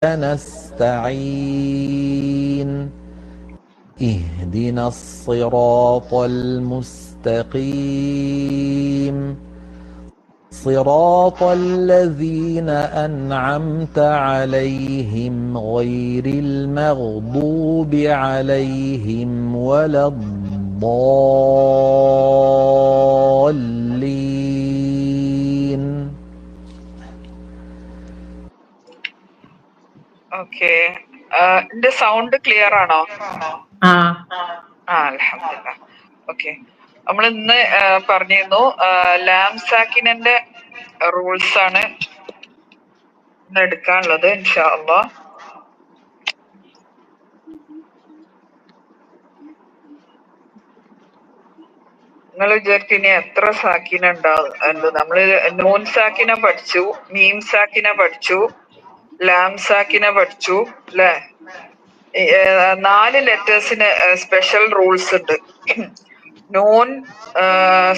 نستعين اهدنا الصراط المستقيم صراط الذين أنعمت عليهم غير المغضوب عليهم ولا الضالين. Okay, എന്റെ sound clear ആണോ? അൽഹംദുലില്ലാ. ഓക്കെ, നമ്മൾ ഇന്ന് പറഞ്ഞിരുന്നു ലാംസാക്കിനന്റെ റൂൾസ് ആണ് ഇന്ന് എടുക്കാനുള്ളത് ഇൻഷാ അല്ലാഹ്. നിങ്ങൾ വിചാരിക്കും ഇനി എത്ര സാക്കിന ഉണ്ടാവും? നമ്മള് നൂൻ സാക്കിന പഠിച്ചു, മീം സാക്കിന പഠിച്ചു, ലാം സാക്കിന പഠിച്ചു അല്ലെ? 4 ലെറ്റേഴ്സിന് സ്പെഷ്യൽ റൂൾസ് ഉണ്ട്. നൂൻ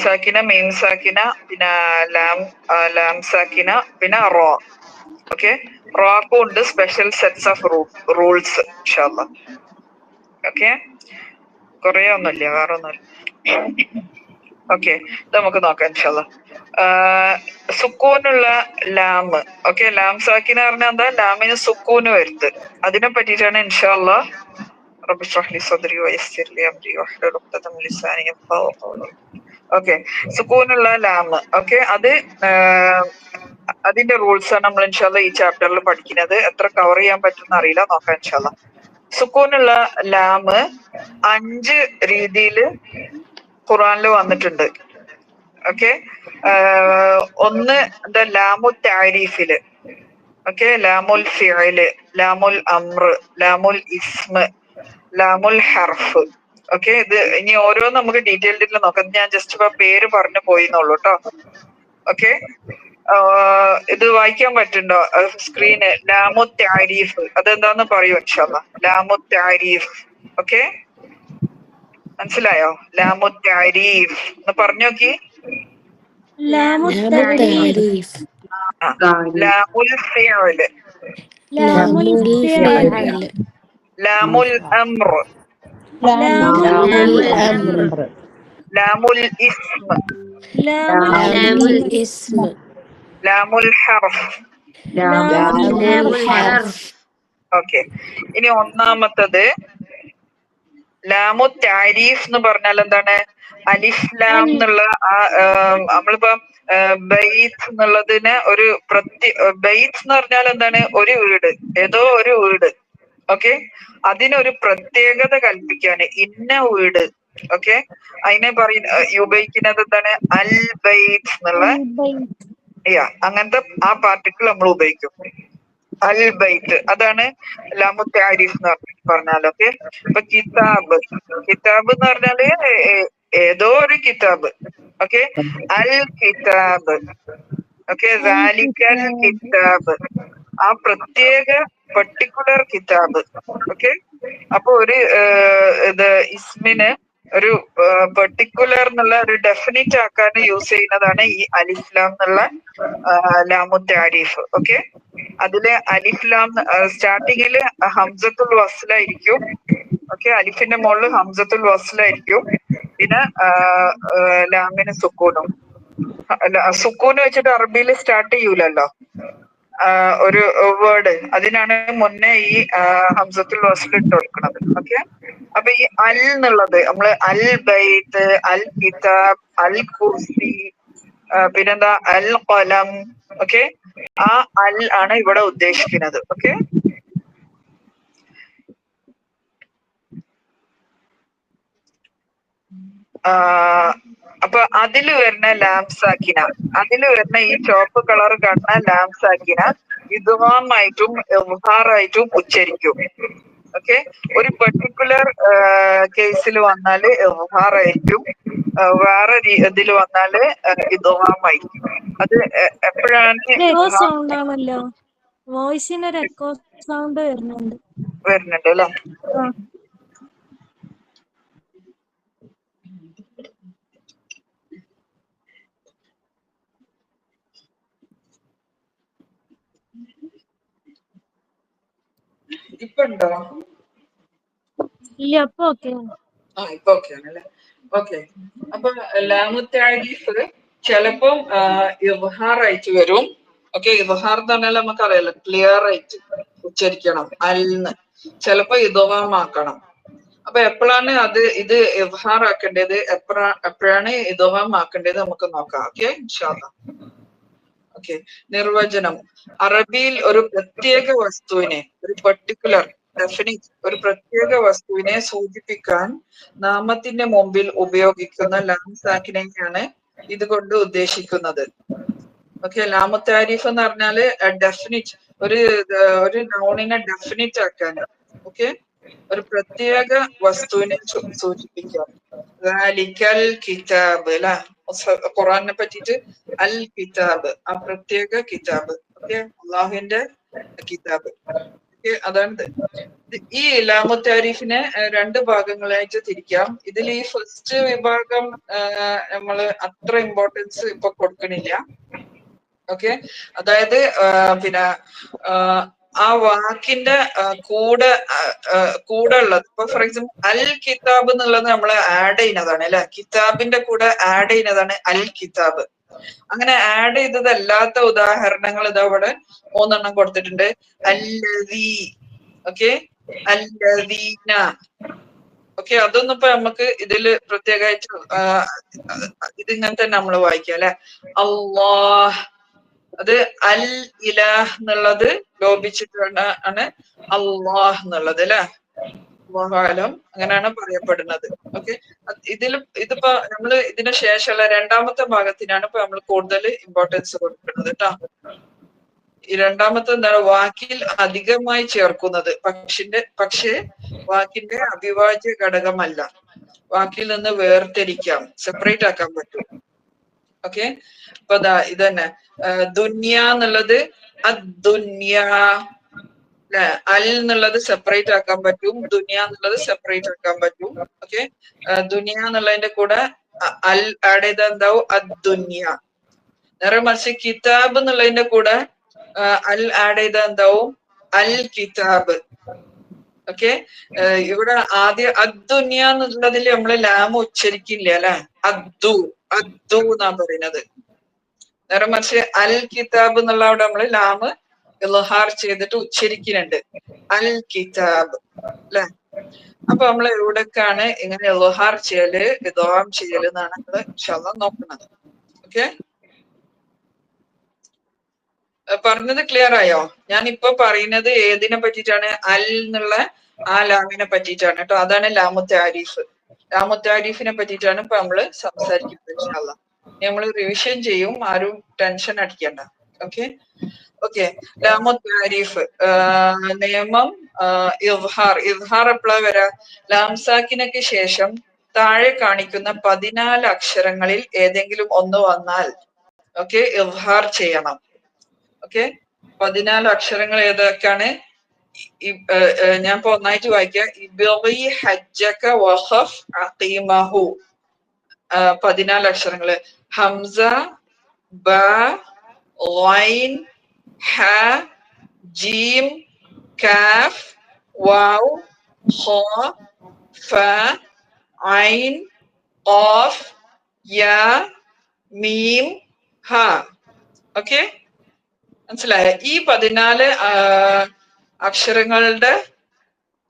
സാക്കിന, മീം സാക്കിന, പിന്നെ ലാം സാക്കിന, പിന്നെ റോ. ഓക്കെ, റോക്കും ഉണ്ട് സ്പെഷ്യൽ സെറ്റ്സ് ഓഫ് റൂൾസ് ഇൻഷാ അല്ലാഹ്. ഓക്കെ, കുറേ ഒന്നുമില്ല, വേറെ ഒന്നുമില്ല. ഓക്കെ, നമുക്ക് നോക്കാം ഇൻഷാ അല്ലാഹ്. സുക്കൂനുള്ള ലാം. ഓക്കെ, ലാം സാക്കിന പറഞ്ഞാൽ എന്താ? ലാമിന് സുക്കൂന് വരുത്ത്. അതിനെ പറ്റിയിട്ടാണ് ഇൻഷാ അല്ലാഹ്. റബ്ബി ഇശ്റഹ് ലി സദ്രി വയസ്സിർ ലി അംരി വഹ്ലുൽ ഉഖ്ദതം മിൻ ലിസാനി യഫ്ഖഹു ഖൗലി. ഓക്കെ, സുക്കൂനുള്ള ലാം. ഓക്കെ, അതിന്റെ റൂൾസ് ആണ് നമ്മൾ ഇൻഷാ അല്ലാഹ് ഈ ചാപ്റ്ററിൽ പഠിക്കുന്നത്. എത്ര കവർ ചെയ്യാൻ പറ്റുന്ന അറിയില്ല, നോക്കാം ഇൻഷാ അല്ലാഹ്. സുക്കൂനുള്ള ലാം 5 രീതിയിൽ ഖുർആനിൽ വന്നിട്ടുണ്ട്. ഓക്കെ, ഒന്ന് എന്താ? ലാമു താരീഫില്. ഓക്കെ, ലാമുൽ ഫിഅല്, ലാമുൽ അംർ, ലാമുൽ ഇസ്മ, ലാമുൽ ഹർഫ്. ഓക്കെ, ഇത് ഇനി ഓരോന്നും നമുക്ക് ഡീറ്റെയിൽഡിൽ നോക്കാം. ഞാൻ ജസ്റ്റ് ഇപ്പൊ പേര് പറഞ്ഞു പോയിന്നുള്ളൂ കേട്ടോ. ഓക്കെ, ഇത് വായിക്കാൻ പറ്റുന്നുണ്ടോ സ്ക്രീന്? ലാമു താരീഫ് അതെന്താന്ന് പറയൂ ഇൻഷാ അല്ലാഹ്. ലാമു താരീഫ്. ഓക്കെ, മനസ്സിലായോ? ലാമു താരീഫ് എന്ന് പറഞ്ഞു നോക്കി. ലാമുൽ തഅരീഫ്, ലാമുൽ ഫിഅല്, ലാമുൽ ഫിഅൽ, ലാമുൽ അംർ, ലാമുൽ അംർ, ലാമുൽ ഇസ്മ, ലാമുൽ ഇസ്മ, ലാമുൽ ഹർഫ്. ലാമുൽ ഹർഫ്. ഓക്കെ, ഇനി ഒന്നാമത്തത് ലാമു താരീഫ് എന്ന് പറഞ്ഞാൽ എന്താണ്? അലിഫ് ലാം എന്നുള്ള നമ്മളിപ്പോ ബൈത്ത് എന്നുള്ളതിന് ഒരു ബൈത്ത് എന്ന് പറഞ്ഞാൽ എന്താണ്? ഒരു വീട്, ഏതോ ഒരു വീട്. ഓക്കെ, അതിനൊരു പ്രത്യേകത കൽപ്പിക്കാന്, ഇന്ന വീട്. ഓക്കെ, അതിനെ ഉപയോഗിക്കുന്നത് എന്താണ്? അൽ ബൈത്ത് എന്നുള്ള അങ്ങനത്തെ ആ പാർട്ടിക്കിൾ നമ്മൾ ഉപയോഗിക്കും. അൽ ബൈത്ത്, അതാണ് ലാമു താരീഫ് എന്ന് പറഞ്ഞാൽ. ഓക്കെ, ഇപ്പൊ കിതാബ്, കിതാബ് എന്ന് പറഞ്ഞാല് ഏതോ ഒരു കിതാബ്. ഓക്കെ, അൽ കിതാബ്. ഓക്കെ, ദാലിക്കൽ കിതാബ്, ആ പ്രത്യേക പെർട്ടിക്കുലർ കിതാബ്. ഓക്കെ, അപ്പൊ ഒരു ഇത് ഇസ്മിന് ഒരു പെർട്ടിക്കുലർ എന്നുള്ള ഒരു ഡെഫിനിറ്റ് ആക്കാൻ യൂസ് ചെയ്യുന്നതാണ് ഈ അലിഫ്ലാം എന്നുള്ള ലാമു താരീഫ്. ഓക്കെ, അതില് അലിഫ്ലാം സ്റ്റാർട്ടിങ്ങില് ഹംസത്തുൽ വസ്ലായിരിക്കും. ഓക്കെ, അലിഫിന്റെ മുകളിൽ ഹംസത്തുൽ വസ്ലായിരിക്കും. പിന്നെ ലാമിന് സുക്കൂനും. സുക്കൂന് വെച്ചിട്ട് അറബിയിൽ സ്റ്റാർട്ട് ചെയ്യൂലല്ലോ ഒരു വേർഡ്, അതിനാണ് മുന്നേ ഈ ഹംസത്തുൽ വസ്ൽ ഇട്ട് കൊടുക്കുന്നത്. ഓക്കെ, അപ്പൊ ഈ അൽ എന്നുള്ളത് നമ്മള് അൽ ബൈത്ത്, അൽ കിതാബ്, അൽ കുർസി, പിന്നെന്താ അൽ ഖലം. ഓക്കെ, ആ അൽ ആണ് ഇവിടെ ഉദ്ദേശിക്കുന്നത്. ഓക്കെ, അപ്പൊ അതില് വരുന്ന ലാംസാക്കിന, അതില് വരുന്ന ഈ ചോപ്പ് കളർ കാണുന്ന ലാംസാക്കിന ഇദ്ഗാമായിട്ടും ഇദ്ഹാറായിട്ടും ഉച്ചരിക്കും. ഓക്കെ, ഒരു പെർട്ടിക്കുലർ കേസിൽ വന്നാല് ഇദ്ഹാറായിരിക്കും, വേറെ ഇതിൽ വന്നാല് ഇദ്ഗാമായിരിക്കും. അത് എപ്പോഴാണ് സൗണ്ട് ആണല്ലോ, വോയിസിനൊരു എക്കോ സൗണ്ട് വരുന്നുണ്ട് അല്ലെ? ഇപ്പൊ ഉണ്ടോ? ഇല്ല, അപ്പൊ ഓക്കെ. ഇപ്പൊ ഓക്കെ ആണല്ലേ. ഓക്കെ. അപ്പൊ ലാമു താരീഫ് ചിലപ്പം ഇവ്ഹാർ ആയിട്ട് വരും. ഓക്കെ, ഇവ്ഹാർ എന്ന് പറഞ്ഞാൽ നമുക്കറിയാലോ ക്ലിയർ ആയിട്ട് ഉച്ചരിക്കണം അൽന്ന്. ചിലപ്പോ ഇദോമാക്കണം. അപ്പൊ എപ്പോഴാണ് ഇത് ഇവ്ഹാർ ആക്കേണ്ടത്, എപ്പോഴാണ് ഇദോമാക്കേണ്ടത് നമുക്ക് നോക്കാം. ഓക്കെ, ഇൻഷാ അല്ലാഹ്. ഓക്കെ, നിർവചനം. അറബിയിൽ ഒരു പ്രത്യേക വസ്തുവിനെ, ഒരു പെർട്ടിക്കുലർ ഡെഫിനിറ്റ് ഒരു പ്രത്യേക വസ്തുവിനെ സൂചിപ്പിക്കാൻ നാമത്തിന്റെ മുമ്പിൽ ഉപയോഗിക്കുന്ന ലാം സാക്കിനെയാണ് ഇതുകൊണ്ട് ഉദ്ദേശിക്കുന്നത്. ഓക്കെ, ലാമു താരിഫ് എന്ന് പറഞ്ഞാല് ഡെഫിനിറ്റ്, ഒരു നൗണിനെ ഡെഫിനിറ്റ് ആക്കാൻ. ഓക്കെ, ഒരു പ്രത്യേക വസ്തുവിനെ സൂചിപ്പിക്കാൻ. കിതാബ് അല്ലെ, ഖുറാനെ പറ്റിയിട്ട് അൽ കിതാബ്, ആ പ്രത്യേക കിതാബ്. ഓക്കെ, അള്ളാഹുവിന്റെ കിതാബ്. ഓക്കെ, അതാണിത്. ഈ ലാമു താരിഫിനെ രണ്ട് ഭാഗങ്ങളായിട്ട് തിരിക്കാം. ഇതിൽ ഈ ഫസ്റ്റ് വിഭാഗം നമ്മള് അത്ര ഇമ്പോർട്ടൻസ് ഇപ്പൊ കൊടുക്കണില്ല. ഓക്കെ, അതായത് പിന്നെ ആ വാക്കിന്റെ കൂടെ ഉള്ളത്. ഇപ്പൊ ഫോർ എക്സാമ്പിൾ അൽ കിതാബ് എന്നുള്ളത് നമ്മൾ ആഡ് ചെയ്യുന്നതാണ് അല്ലെ, കിതാബിന്റെ കൂടെ ആഡ് ചെയ്യുന്നതാണ് അൽ കിതാബ്. അങ്ങനെ ആഡ് ചെയ്തതല്ലാത്ത ഉദാഹരണങ്ങൾ ഇതാ ഇവിടെ 3 എണ്ണം കൊടുത്തിട്ടുണ്ട്. അല്ലദീ, ഓക്കെ, അല്ലദീന. ഓക്കെ, അതൊന്നും ഇപ്പൊ നമുക്ക് ഇതില് പ്രത്യേകമായിട്ട് ഇതിങ്ങനെ തന്നെ നമ്മൾ വായിക്കാം അല്ലെ. അല്ലാഹ്, അത് അൽ ഇലാഹ് എന്നുള്ളത് ലോപിച്ചിട്ടാണ് അല്ലാഹ് എന്നുള്ളത് അല്ലെ. അല്ലാഹുഅലം, അങ്ങനെയാണ് പറയപ്പെടുന്നത്. ഓക്കെ, ഇതിപ്പോ നമ്മള് ഇതിന് ശേഷമുള്ള രണ്ടാമത്തെ ഭാഗത്തിനാണ് ഇപ്പൊ നമ്മൾ കൂടുതൽ ഇമ്പോർട്ടൻസ് കൊടുക്കുന്നത് കേട്ടോ. ഈ രണ്ടാമത്തെ എന്താണ്, വാക്കിൽ അധികമായി ചേർക്കുന്നത്. പക്ഷേ വാക്കിന്റെ അവിഭാജ്യ ഘടകമല്ല. വാക്കിൽ നിന്ന് വേർതിരിക്കാം, സെപ്പറേറ്റ് ആക്കാൻ പറ്റും. ഓക്കെ, അപ്പൊ ഇത് തന്നെ ദുനിയ എന്നുള്ളത് അദ്ദുനിയ അല്ലെ, അൽ എന്നുള്ളത് സെപ്പറേറ്റ് ആക്കാൻ പറ്റും, ദുനിയ എന്നുള്ളത് സെപ്പറേറ്റ് ആക്കാൻ പറ്റും. ഓക്കെ, ദുനിയ എന്നുള്ളതിന്റെ കൂടെ അൽ ആഡ് ചെയ്താൽ എന്താവും, അദ്ദുനിയ. നേരെ മറിച്ച് കിതാബ് എന്നുള്ളതിന്റെ കൂടെ അൽ ആഡ് ചെയ്താൽ എന്താവും, അൽ കിതാബ്. ഓക്കെ, ഇവിടെ ആദ്യം അദ്ദുനിയ എന്നുള്ളതിൽ നമ്മള് ലാമ ഉച്ചരിക്കില്ല അല്ലെ, അദ്ദു എന്നാ പറയുന്നത്. നേരെ മറിച്ച് അൽ കിതാബ് എന്നുള്ള അവിടെ നമ്മള് ലാമ് ഇൽഹാർ ചെയ്തിട്ട് ഉച്ചരിക്കുന്നുണ്ട്, അൽ കിതാബ് അല്ലെ. അപ്പൊ നമ്മൾ എവിടേക്കാണ് ഇങ്ങനെ ഇൽഹാർ ചെയ്യല് ഇദ്ഗാം ചെയ്യല് എന്നാണ് നമ്മള് ഇൻഷാ അല്ലാഹ് നോക്കുന്നത്. ഓക്കെ, പറഞ്ഞത് ക്ലിയർ ആയോ? ഞാനിപ്പോ പറയുന്നത് ഏതിനെ പറ്റിയിട്ടാണ്, അൽ എന്നുള്ള ആ ലാമിനെ പറ്റിയിട്ടാണ് കേട്ടോ. അതാണ് ലാമു താരിഫ്. ലാമു താരിഫിനെ പറ്റിയിട്ടാണ് ഇപ്പൊ നമ്മള് സംസാരിക്കുന്നത് ഇൻഷാ അല്ലാഹ്. നമ്മൾ റിവിഷൻ ചെയ്യും, ആരും ടെൻഷൻ അടിക്കണ്ട. ഓക്കെ, ഓക്കെ, ലാമു താരിഫ് നിയമം. ഇദ്ഹാർ എപ്പോഴാ വരാ, ലാംസാക്കിനൊക്കെ ശേഷം താഴെ കാണിക്കുന്ന 14 അക്ഷരങ്ങളിൽ ഏതെങ്കിലും ഒന്ന് വന്നാൽ ഓക്കെ ഇദ്ഹാർ ചെയ്യണം. ഓക്കെ, 14 അക്ഷരങ്ങൾ ഏതൊക്കെയാണ്? ഞാൻ ഇപ്പൊ ഒന്നായിട്ട് വായിക്കാം. ഇബ്ഗി ഹജ്ജക വഖഫ് അഖീമഹു, 14 അക്ഷരങ്ങള്. ഹംസ, ബ, ഗൈൻ, ഹ, ജീം, കാഫ്, വാവ്, ഖ, ഫ, ഐൻ, ഖാഫ്, യാ, മീം, ഹ. ഓക്കെ, മനസ്സിലായോ? ഈ 14 അക്ഷരങ്ങളുടെ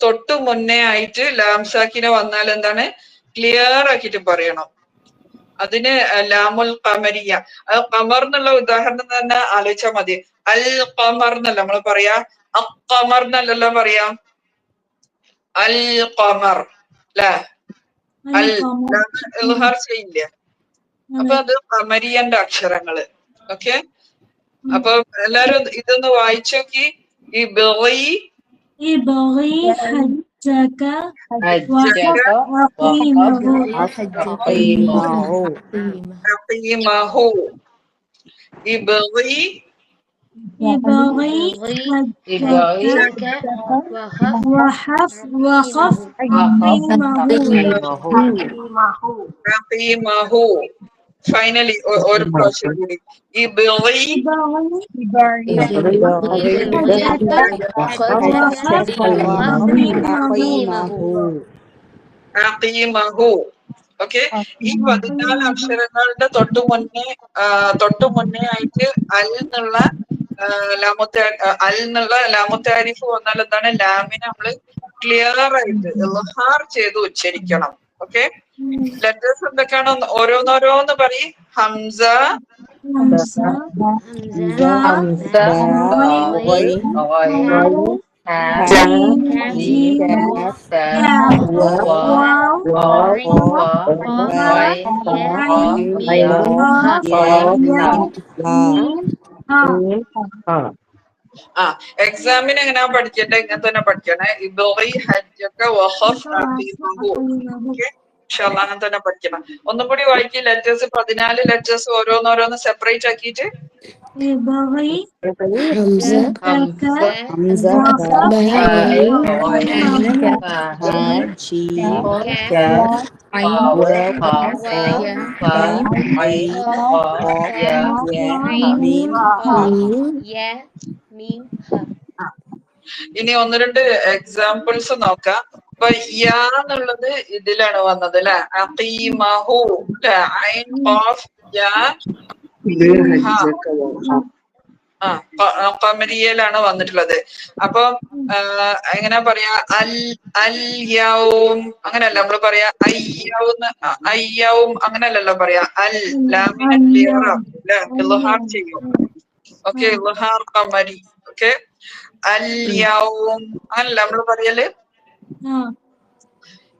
തൊട്ടു മുന്നേ ആയിട്ട് ലാംസാക്കിനെ വന്നാൽ എന്താണ്, ക്ലിയർ ആക്കിയിട്ട് പറയണം. അതിന് ലാമുൽ ഖമരിയ, ഖമർ എന്നുള്ള ഉദാഹരണം തന്നെ ആലോചിച്ചാൽ മതി. അൽ ഖമർ എന്നല്ല നമ്മൾ പറയാ, അഖമർ എന്നല്ലല്ലോ പറയാ, അൽ ഖമർ അല്ലെ. അൽ ഇൽഹാർ ചെയ്യില്ല. അപ്പൊ അത് ഖമരിയന്റെ അക്ഷരങ്ങള്. ഓക്കെ, അപ്പൊ എല്ലാരും ഇതൊന്ന് വായിച്ചു നോക്കി. ഈ ബഗി ഹജ്ജക അഖീമഹു. ഈ ബഗി അഖീമഹു. ഫൈനലി ഒരു പ്രാവശ്യം കൂടി. ഈ ബിളി അഖീമഹു. ഓക്കെ, ഈ 14 അക്ഷരങ്ങളുടെ തൊട്ടു മുന്നേ ആയിട്ട് അൽ എന്നുള്ള ലാമുത്താരിഫ് വന്നാൽ എന്താണ്, ലാമിനെ നമ്മള് ക്ലിയർ ആയിട്ട് ഇൽഹാർ ചെയ്ത് ഉച്ചരിക്കണം. ഓക്കെ, ലെറ്റേഴ്സ് എന്തൊക്കെയാണോ ഓരോന്നോരോന്ന് പറയും. ഹംസ, എക്സാമിന് എങ്ങനെയാ പഠിക്കേണ്ടത്? ഇങ്ങനെ തന്നെ പഠിക്കണേ. അങ്ങനെ തന്നെ പഠിക്കണം. ഒന്നും കൂടി വായിക്കും. ലെറ്റേഴ്സ് 14 ലെറ്റേഴ്സ് ഓരോന്നോരോന്ന് സെപ്പറേറ്റ് ആക്കിയിട്ട്. ഇനി ഒന്ന് രണ്ട് എക്സാമ്പിൾസ് നോക്കാം. അപ്പൊ യാ എന്നുള്ളത് ഇതിലാണ് വന്നത് അല്ലെ, അഖീമഹു ല്ലേ, ഐൻ ഖാഫ് യാ ഖമരിയയിലാണ് വന്നിട്ടുള്ളത്. അപ്പൊ എങ്ങനെ പറയാ, അൽ യൗം അങ്ങനെയല്ല നമ്മള് പറയാ, അയ്യൗം അങ്ങനെയല്ലല്ലോ പറയാ. അൽ ലാമിനെ ക്ലിയർ ആക്കും അല്ലെ, ഇൽഹാർ ചെയ്യും. ഓക്കെ, ഇൽഹാർ ഖമരി. ഓക്കെ, അൽ യൗം അങ്ങനല്ല നമ്മള് പറയല്.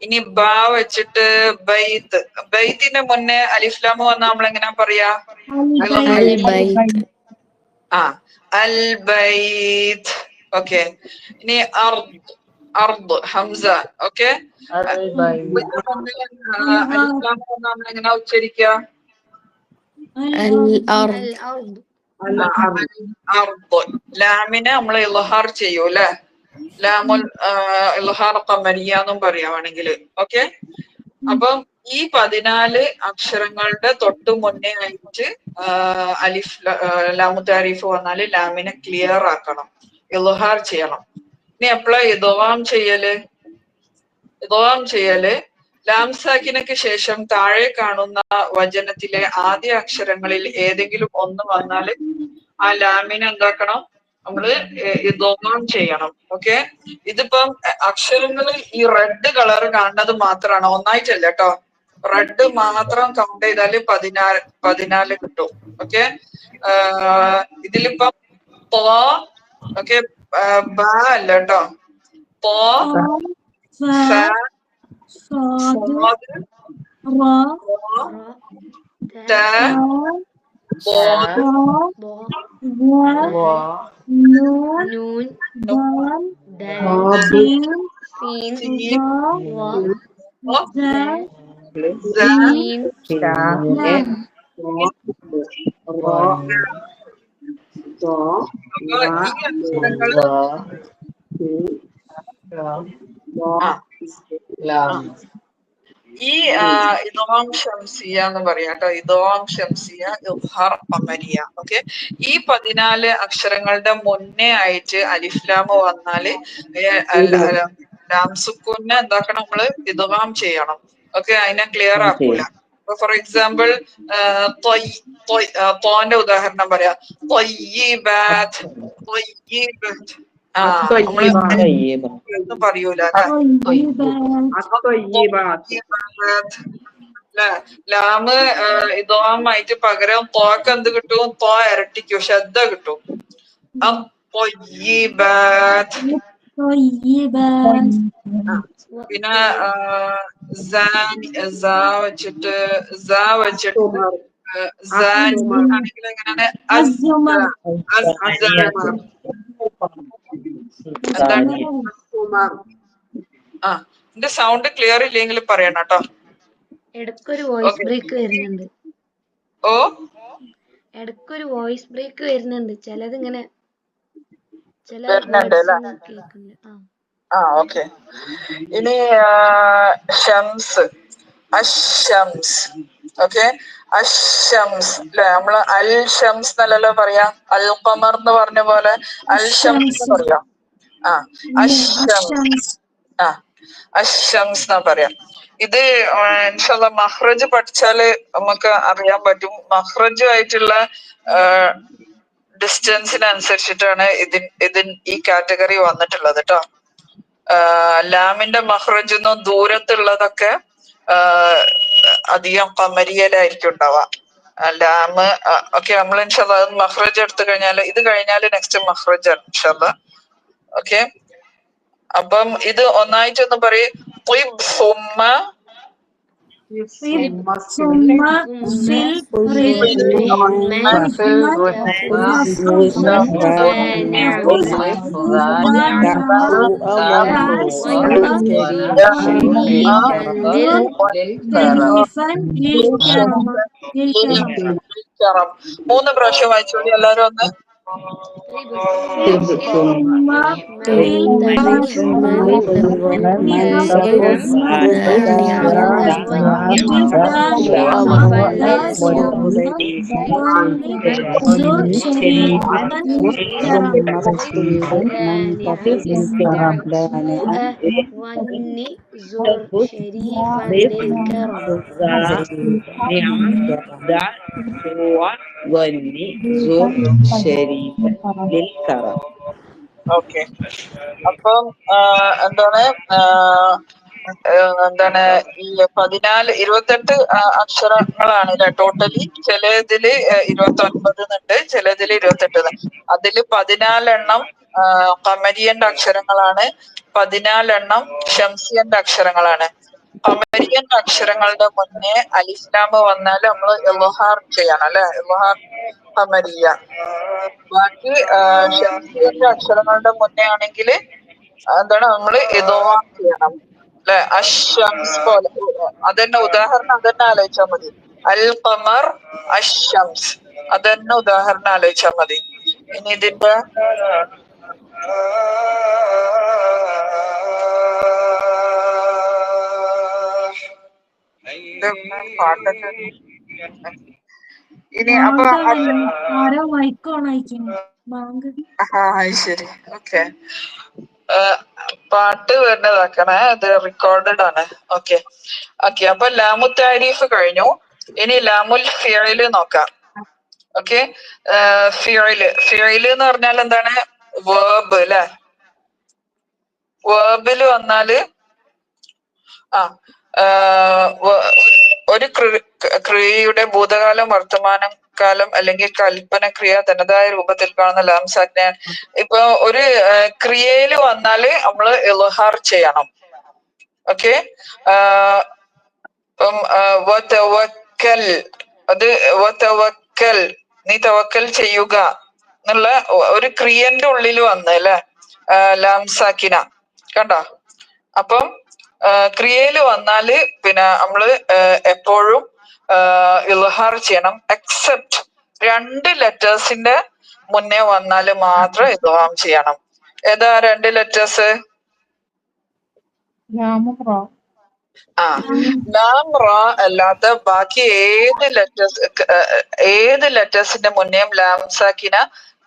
ഇനി ബാ വെച്ചിട്ട് ബൈത്ത്. ബൈത്തിന്റെ മുന്നേ അലിഫ്ലാമ് വന്നാ നമ്മൾ എങ്ങനെയാ പറയാ? അൽ ബൈത്ത്. ഓക്കെ, ഇനി അർദ് ഹംസ. ഓക്കെ, അലിഫ്ലാമ് വന്നാ നമ്മൾ എങ്ങനെയാ ഉച്ചരിക്കുക? ലാമിനെ നമ്മൾ ഇൽഹാർ ചെയ്യൂ അല്ലെ, ലാമുൽ ഇൽഹാർ ഖമരിയാന്നും പറയാണെങ്കിൽ. ഓക്കെ, അപ്പം ഈ 14 അക്ഷരങ്ങളുടെ തൊട്ടു മുന്നേ ആയിട്ട് ലാമു താരിഫ് വന്നാല് ലാമിനെ ക്ലിയർ ആക്കണം, ഇൽഹാർ ചെയ്യണം. ഇനി എപ്പോഴാ ഇദ്ഗാം ചെയ്യല്? ലാം സാക്കിനക്ക് ശേഷം താഴെ കാണുന്ന വചനത്തിലെ ആദ്യ അക്ഷരങ്ങളിൽ ഏതെങ്കിലും ഒന്ന് വന്നാല് ആ ലാമിനെ എന്താക്കണം, നമ്മള് ഇദ്ഗാം ചെയ്യണം. ഓക്കെ, ഇതിപ്പം അക്ഷരങ്ങളിൽ ഈ റെഡ് കളർ കാണുന്നത് മാത്രമാണ്, ഒന്നായിട്ടല്ല കേട്ടോ. റെഡ് മാത്രം കൗണ്ട് ചെയ്താല് 14 കിട്ടും. ഓക്കെ, ഇതിലിപ്പം ഓക്കെ, ബ അല്ല കേട്ടോ, ഈ ഇദ്ഗാം ശംസിയ എന്ന് പറയാം കേട്ടോ, ഇദ്ഗാം ശംസിയ, ഇദ്ഹാർ ഖമരിയ. ഓക്കെ, ഈ 14 അക്ഷരങ്ങളുടെ മുന്നേ ആയിട്ട് അലിഫ്ലാമ് വന്നാല് ലാം സുക്കൂനെ എന്താക്കണം, നമ്മള് ഇദ്ഗാം ചെയ്യണം. ഓക്കെ, അതിനെ ക്ലിയർ ആക്കൂല. ഫോർ എക്സാമ്പിൾ തോന്റെ ഉദാഹരണം പറയാം, നമ്മള് പറയൂല ലാമ് ഇദ്ഗാമായിട്ട് പകരം തോക്ക് എന്ത് കിട്ടും? തോ ഇരട്ടിക്കും, ശബ്ദ കിട്ടും. പിന്നെ വെച്ചിട്ട് ആണെങ്കിൽ എങ്ങനെയാണ്? എന്റെ സൗണ്ട് ക്ലിയർ ഇല്ലെങ്കിൽ പറയണം കേട്ടോ. ഇടയ്ക്കൊരു വോയിസ് ബ്രേക്ക് വരുന്നുണ്ട്. ഇടയ്ക്കൊരു വോയിസ് ബ്രേക്ക് വരുന്നുണ്ട്. ചിലതിങ്ങനെ കേൾക്കുന്നില്ല. ഓക്കെ, ഇനി ഷംസ്, അശംസ്. ഓക്കെ. അഷംസ് അല്ലെ, നമ്മള് അൽ ഷംസ് എന്നല്ലല്ലോ പറയാ, അൽ ഖമർ എന്ന് പറഞ്ഞ പോലെ അൽ ഷംസ് എന്ന് പറയാം. ആ അഷംസ്, ആ അഷംസ് എന്നാ പറയാം. ഇത് ഇൻഷാല്ലാ മഹ്റജ് പഠിച്ചാല് നമുക്ക് അറിയാൻ പറ്റും. മഹ്റജുമായിട്ടുള്ള ഡിസ്റ്റൻസിനനുസരിച്ചിട്ടാണ് ഈ കാറ്റഗറി വന്നിട്ടുള്ളത് കേട്ടോ. ലാമിന്റെ മഹ്റജെന്നും ദൂരത്തുള്ളതൊക്കെ അധികം കമരിയലായിരിക്കും ഉണ്ടാവുക. ലാമ് ഓക്കെ, നമ്മൾ ഇൻഷാല്ലാ മഹ്റജ് എടുത്തു കഴിഞ്ഞാൽ ഇത് കഴിഞ്ഞാൽ നെക്സ്റ്റ് മഹ്റജ് ഇൻഷാല്ലാ. ഓക്കെ, അപ്പം ഇത് ഒന്നായിട്ടൊന്ന് പറയും. മൂന്ന് പ്രാവശ്യം വായിച്ചോളി എല്ലാരും ഒന്ന്. ഓക്കെ, അപ്പം എന്താണ് ഈ 28 അക്ഷരങ്ങളാണ് അല്ലെ ടോട്ടലി. ചിലതില് 29 എന്നുണ്ട്, ചിലതില് 28. അതില് 14 എണ്ണം ഖമരിയന്റെ അക്ഷരങ്ങളാണ്, 14 എണ്ണം ഷംസിയന്റെ അക്ഷരങ്ങളാണ്. ഖമരിയന്റെ അക്ഷരങ്ങളുടെ മുന്നേ അലിസ്ലാമ് വന്നാൽ നമ്മൾ ഇൽഹാർ ചെയ്യണം അല്ലെ, ഇൽഹാർ ഖമരിയ. ബാക്കി ഷംസിയന്റെ അക്ഷരങ്ങളുടെ മുന്നേ ആണെങ്കിൽ നമ്മള് ഇദ്ഗാം ചെയ്യണം അല്ലെ. അഷംസ് പോലെ അതന്നെ ഉദാഹരണം, അതന്നെ ആലോചിച്ചാൽ മതി. അൽ ഖമർ അഷംസ്, അതന്നെ ഉദാഹരണം ആലോചിച്ചാൽ മതി. ഇനി ഇതിന്റെ പാട്ടൊക്കെ ഇനി അപ്പൊ ശരി. ഓക്കെ, പാട്ട് വരുന്നതാക്കണേ, ഇത് റെക്കോർഡഡ് ആണ്. ഓക്കെ ഓക്കെ, അപ്പൊ ലാമു താരീഫ് കഴിഞ്ഞു. ഇനി ലാമുൽ ഫിഅല് നോക്കാം. ഓക്കെ, ഫിഅല് എന്ന് പറഞ്ഞാൽ എന്താണ്? വേർബ് അല്ലെ. വേർബില് വന്നാല് ഒരു ക്രിയയുടെ ഭൂതകാലം, വർത്തമാനം കാലം അല്ലെങ്കിൽ കൽപ്പന ക്രിയ തനതായ രൂപത്തിൽ കാണുന്ന ലാംസാജ്ഞ. ഇപ്പൊ ഒരു ക്രിയയില് വന്നാല് നമ്മള് ഇൽഹാർ ചെയ്യണം. ഓക്കെ, ഇപ്പം അത് നീ തവക്കൽ ചെയ്യുക എന്നുള്ള ഒരു ക്രിയന്റെ ഉള്ളിൽ വന്ന് അല്ലെ, ലാംസാക്കിന കണ്ടോ. അപ്പം ക്രിയയില് വന്നാല് പിന്നെ നമ്മള് എപ്പോഴും ഇൽഹാർ ചെയ്യണം. എക്സെപ്റ്റ് 2 ലെറ്റേഴ്സിന്റെ മുന്നേ വന്നാല് മാത്രം ഇദ്ഗാം ചെയ്യണം. ഏതാ 2 ലെറ്റേഴ്സ്? ലാം റാ അല്ലാത്ത ബാക്കി ഏത് ലെറ്റേഴ്സിന്റെ മുന്നേയും ലാംസാക്കിന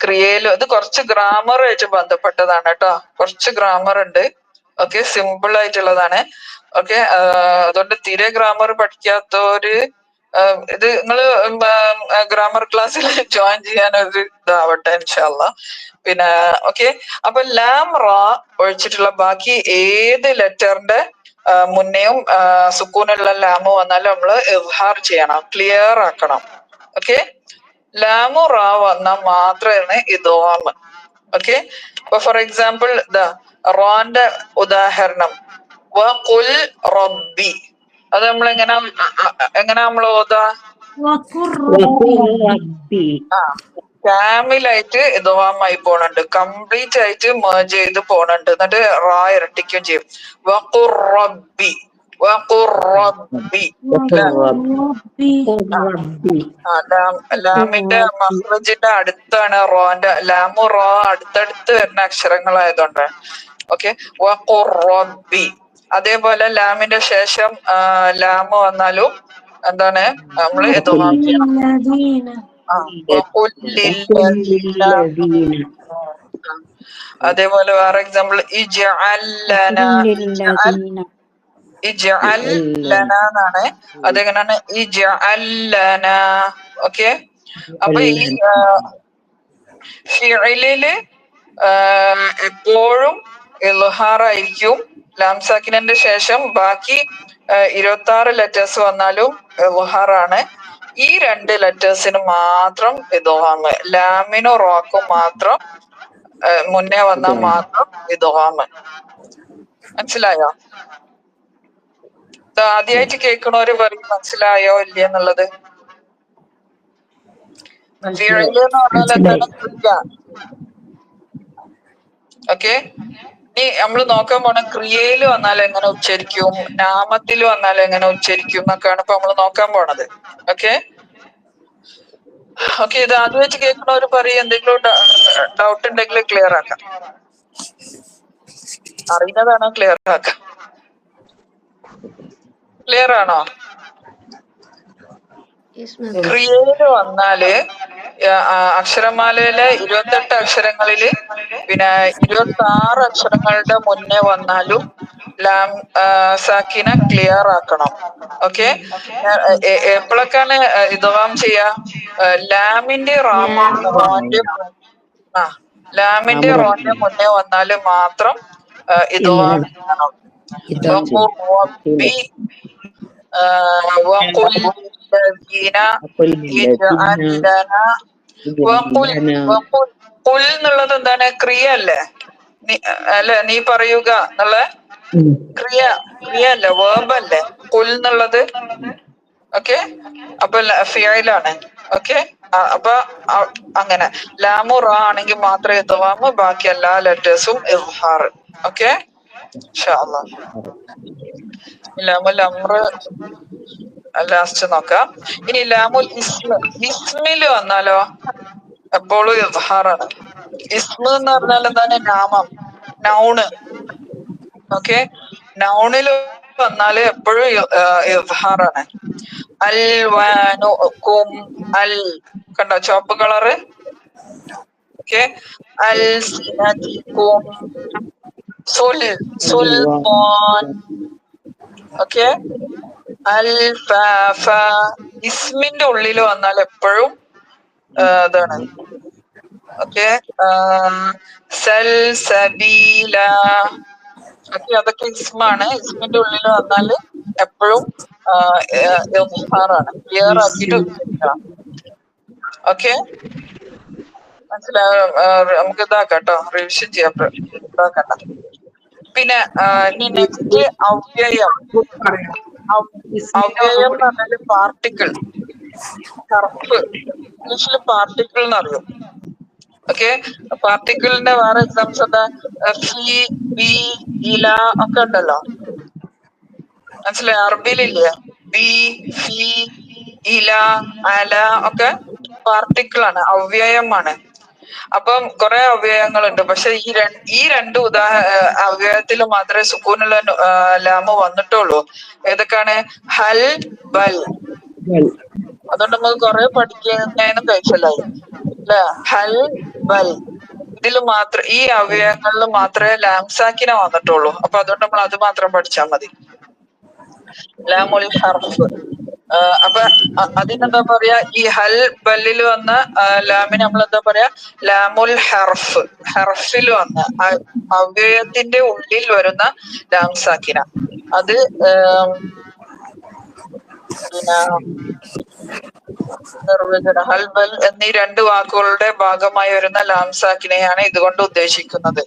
ക്രിയയിലും. ഇത് കുറച്ച് ഗ്രാമറുമായിട്ട് ബന്ധപ്പെട്ടതാണ് കേട്ടോ, കുറച്ച് ഗ്രാമർ ഉണ്ട്. ഓക്കെ, സിമ്പിൾ ആയിട്ടുള്ളതാണ്. ഓക്കെ, അതുകൊണ്ട് തീരെ ഗ്രാമർ പഠിക്കാത്തവര് ഇത് നിങ്ങള് ഗ്രാമർ ക്ലാസ്സിൽ ജോയിൻ ചെയ്യാൻ ഒരു ഇതാവട്ടെ ഇൻഷാല്ലാ. പിന്നെ ഓക്കെ, അപ്പൊ ലാം റാ ഒഴിച്ചിട്ടുള്ള ബാക്കി ഏത് ലെറ്ററിന്റെ മുന്നേയും സുക്കൂനുള്ള ലാമ് വന്നാലും നമ്മള് ഇൽഹാർ ചെയ്യണം, ക്ലിയർ ആക്കണം. ഓക്കെ, ലാമു റാ വന്നാൽ മാത്രമാണ് ഇദ്ഗാം. ഓക്കെ, ഇപ്പൊ ഫോർ എക്സാമ്പിൾ റാന്റെ ഉദാഹരണം വഖുൽ റബ്ബി, അത് നമ്മൾ എങ്ങനെ നമ്മൾ ഓതാ? കാമിലായിട്ട് ഇദ്ഗാമായി പോണുണ്ട്, കംപ്ലീറ്റ് ആയിട്ട് മെർജ് ചെയ്ത് പോണുണ്ട്. എന്നിട്ട് റാ ഇരട്ടിക്കുകയും ചെയ്യും. വഖുർ റബ്ബി, വഖുർ റബ്ബി. ലാമിന്റെ മഖ്റജിന്റെ അടുത്താണ് റാന്റെ. ലാമു റാ അടുത്തടുത്ത് വരുന്ന അക്ഷരങ്ങളായതുകൊണ്ട്. ഓക്കെ, വഖുർ റബ്ബി. അതേപോലെ ലാമിന്റെ ശേഷം ലാമ് വന്നാലും എന്താണ് നമ്മള് ഇദ്ഗാം ചെയ്യണം. അതേപോലെ വേറെ എക്സാമ്പിൾ എന്നാണ്. അതെങ്ങനെയാണ് ഓക്കെ. അപ്പൊ ഈ ഫിഇലില് എപ്പോഴും ഇൽഹാറായിരിക്കും. ലാംസാക്കിനന്റെ ശേഷം ബാക്കി 26 ലെറ്റേഴ്സ് വന്നാലും ഇൽഹാറാണ്. ഈ 2 ലെറ്റേഴ്സിന് മാത്രം ഇദ്ഗാം. ലാമിനും റോക്കും മാത്രം മുന്നേ വന്നാൽ മാത്രം ഇദ്ഗാം. മനസ്സിലായോ? ആദ്യമായിട്ട് കേൾക്കണവര് പറയും മനസ്സിലായോ ഇല്ല എന്നുള്ളത്. ഫിഇല് എന്ന് പറഞ്ഞാൽ എന്താണ്? ക്രിയ. ഓക്കെ. ഇനി നമ്മൾ നോക്കാൻ പോണ ക്രിയയിൽ വന്നാൽ എങ്ങനെ ഉച്ചരിക്കും, നാമത്തിൽ വന്നാൽ എങ്ങനെ ഉച്ചരിക്കും എന്നൊക്കെയാണ് ഇപ്പൊ നമ്മൾ നോക്കാൻ പോണത്. ഓക്കെ. ഓക്കെ. ഇത് ആദ്യമായിട്ട് കേൾക്കണവര് പറയും എന്തെങ്കിലും ഡൗട്ട് ഉണ്ടെങ്കിൽ ക്ലിയർ ആക്കാം. അറിയുന്നതാണോ ക്ലിയർ ആക്കാം? ക്ലിയർ ആണോ? ക്രിയയില് വന്നാല് അക്ഷരമാലയിലെ 28 അക്ഷരങ്ങളില് പിന്നെ 26 അക്ഷരങ്ങളുടെ മുന്നേ വന്നാലും ലാം സാക്കിന ക്ലിയർ ആക്കണം. ഓക്കെ. എപ്പോഴൊക്കെയാണ് ഇദ്ഗാം ചെയ്യാ? ലാമിന്റെ റോന്റെ മുന്നേ വന്നാല് മാത്രം ഇദ്ഗാം ചെയ്യണം. ഖുൽ എന്നുള്ളത് എന്താണ്? ക്രിയ അല്ലേ? അല്ലെ നീ പറയുക എന്നുള്ള ക്രിയ അല്ലേ? വേർബ് അല്ലേ ഖുൽ എന്നുള്ളത്? ഓക്കെ. അപ്പൊ ഫിഇലാണ്. ഓക്കെ. അപ്പൊ അങ്ങനെ ലാമു റ ആണെങ്കിൽ മാത്രം ഇദ്ഗാം, ബാക്കി എല്ലാ ലെറ്റേഴ്സും ഇൽഹാർ. ഓക്കെ. ഇൻഷാ അല്ലാഹ്. ലാമുൽ അംറ് ലാസ്റ്റ് നോക്കാം. ഇനി ലാമുൽ ഇസ്മില് വന്നാലോ എപ്പോഴും ഇദ്ഹാറാണ്. ഇസ്മ എന്ന് പറഞ്ഞാൽ എന്താണ്? നാമം, നൗണ്. ഓക്കെ. നൗണില് വന്നാല് എപ്പോഴും ഇദ്ഹാറാണ്. അൽവാനുക്കും അൽ കണ്ടോ ചുവപ്പ് കളറ്. ഓക്കെ. അൽസിനതിക്കും സുൽത്താൻ. ഓക്കെ. അൽഫാഫ. ഇസ്മിന്റെ ഉള്ളിൽ വന്നാൽ എപ്പോഴും ഇതാണ്. ഓക്കെ. സൽസബീല. ഓക്കെ. അതൊക്കെ ഇസ്മാണ്. ഇസ്മിന്റെ ഉള്ളിൽ വന്നാല് എപ്പോഴും ഇദ്ഹാറാണ്. ക്ലിയർ ആക്കിയിട്ട് ഉച്ചരിക്കണം. ഓക്കെ. മനസ്സിലായോ? നമുക്ക് ഇതാക്കാം കേട്ടോ, റിവിഷൻ ചെയ്യാം. ഇതാക്കണ്ട. പിന്നെ ഇനി നെക്സ്റ്റ് അവ്യയം. അവ്യയം എന്ന് പറഞ്ഞാല് പാർട്ടിക്കിൾ. ഹർഫ് ഇംഗ്ലീഷിൽ പാർട്ടിക്കിൾ എന്ന് അറിയും. ഓക്കെ. പാർട്ടിക്കിളിന്റെ വേറെ എക്സാംസ് എന്താ? ഫി, ബി, ഇല ഒക്കെ ഉണ്ടല്ലോ. മനസ്സിലായി? അറബിയിലില്ലേ? ബി, ഫി, ഇല, അല ഒക്കെ പാർട്ടിക്കിൾ ആണ്, അവ്യയമാണ്. അപ്പം കുറെ അവ്യയങ്ങളുണ്ട്. പക്ഷെ ഈ രണ്ട് അവ്യയത്തിൽ മാത്രമേ സുക്കൂനുള്ള ലാമ് വന്നിട്ടുള്ളൂ. ഏതൊക്കെയാണ്? ഹൽ, ബൽ. അതുകൊണ്ട് നമുക്ക് കുറെ പഠിക്കുന്നതിനും കഴിച്ചല്ലായി അല്ലെ? ഹൽ, ബൽ. ഇതിൽ മാത്രം, ഈ അവയവങ്ങളിൽ മാത്രമേ ലാംസാക്കിന വന്നിട്ടുള്ളൂ. അപ്പൊ അതുകൊണ്ട് നമ്മൾ അത് മാത്രം പഠിച്ചാൽ മതി. ലാമുൽ ഹർഫ്. അപ്പൊ അതിനെന്താ പറയാ? ഈ ഹൽ ബല്ലിൽ വന്ന ലാമിന് നമ്മൾ എന്താ പറയാ? ലാമുൽ ഹർഫ്. ഹർഫിൽ വന്ന അവയവത്തിന്റെ ഉള്ളിൽ വരുന്ന ലാംസാക്കിന. അത് പിന്നെ നിർവചനം ഹൽ ബൽ എന്നീ 2 വാക്കുകളുടെ ഭാഗമായി വരുന്ന ലാംസാക്കിനെയാണ് ഇതുകൊണ്ട് ഉദ്ദേശിക്കുന്നത്.